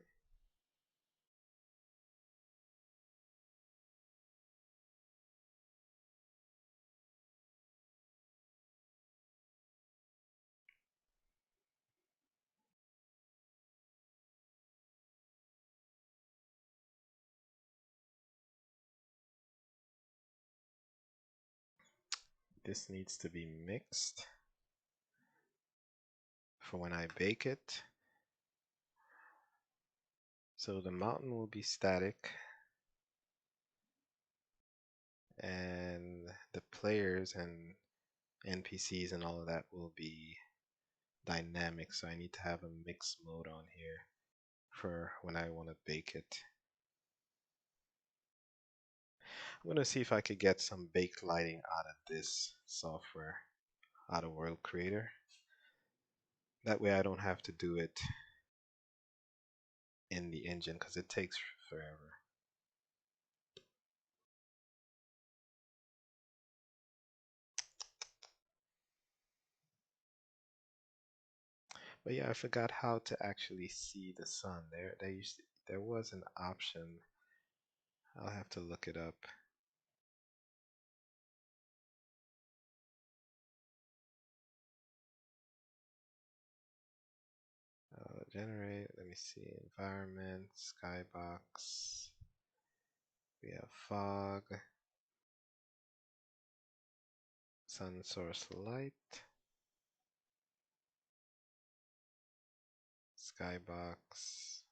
This needs to be mixed. for when I bake it. So the mountain will be static, and the players and NPCs and all of that will be dynamic. So I need to have a mix mode on here for when I want to bake it. I'm gonna see if I could get some baked lighting out of this software, out of World Creator. That way I don't have to do it in the engine because it takes forever. But yeah, I forgot how to actually see the sun. There was an option. I'll have to look it up. Generate. Let me see. Environment, skybox. We have fog, sun source light, skybox,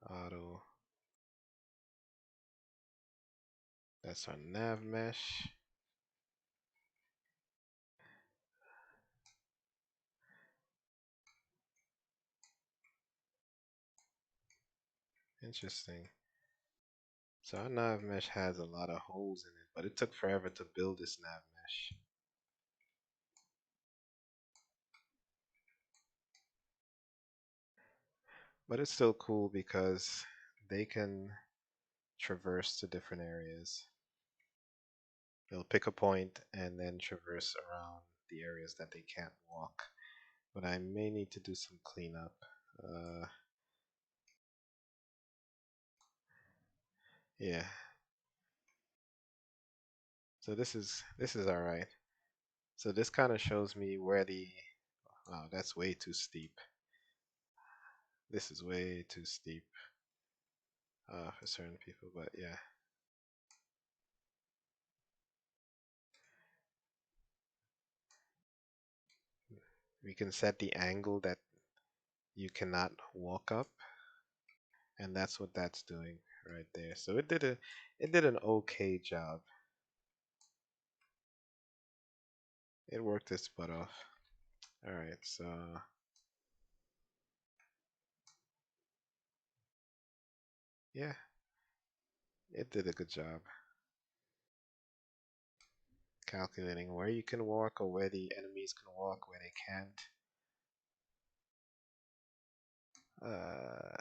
auto. That's our nav mesh. Interesting. So our nav mesh has a lot of holes in it, but it took forever to build this nav mesh. But it's still cool because they can traverse to different areas. They'll pick a point and then traverse around the areas that they can't walk. But I may need to do some cleanup. Uh, yeah. So this is all right. So this kind of shows me where the oh, that's way too steep. This is way too steep for certain people, but yeah. We can set the angle that you cannot walk up, and that's what that's doing right there. So it did an okay job. It worked its butt off. All right, so yeah, it did a good job calculating where you can walk or where the enemies can walk, where they can't. Uh,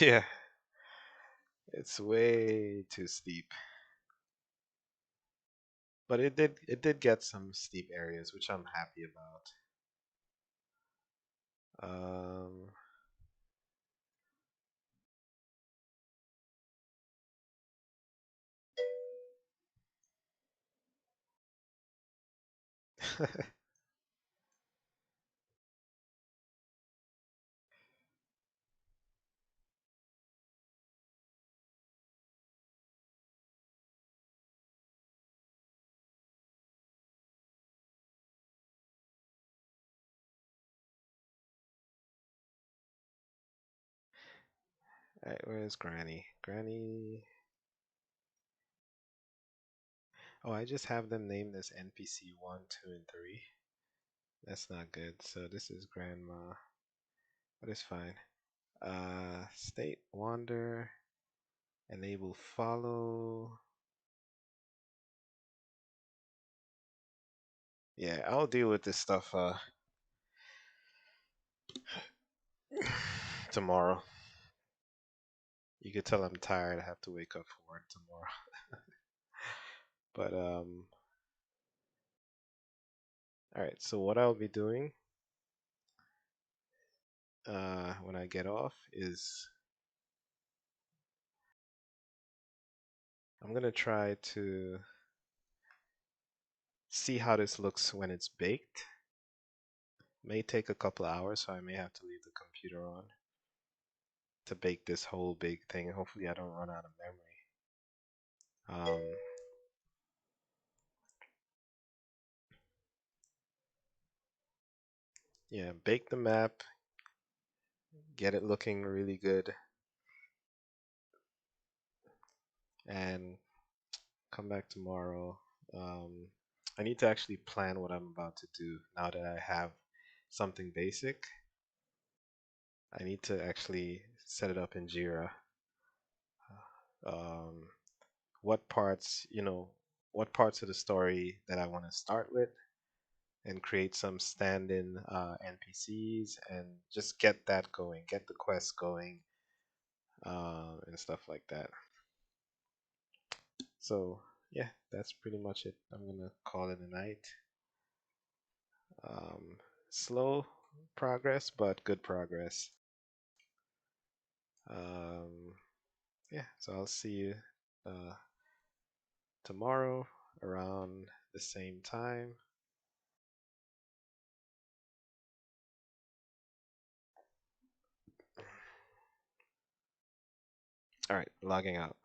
yeah, it's way too steep. But it did get some steep areas, which I'm happy about. Um, Alright, where's Granny? Granny. Oh, I just have them named as NPC 1, 2, and 3. That's not good. So this is Grandma. But it's fine. State Wander. Enable follow. Yeah, I'll deal with this stuff tomorrow. You could tell I'm tired. I have to wake up for work tomorrow. But all right. So what I'll be doing when I get off is I'm gonna try to see how this looks when it's baked. May take a couple of hours, so I may have to leave the computer on to bake this whole big thing. Hopefully, I don't run out of memory. Yeah, bake the map, get it looking really good, and come back tomorrow. Um, I need to actually plan what I'm about to do now that I have something basic. I need to actually set it up in Jira. Um, what parts, what parts of the story that I want to start with, and create some stand-in NPCs, and just get that going, get the quest going, and stuff like that. So yeah, that's pretty much it. I'm gonna call it a night. Um, Slow progress, but good progress. Um, yeah, so I'll see you uh, tomorrow around the same time. All right, logging out.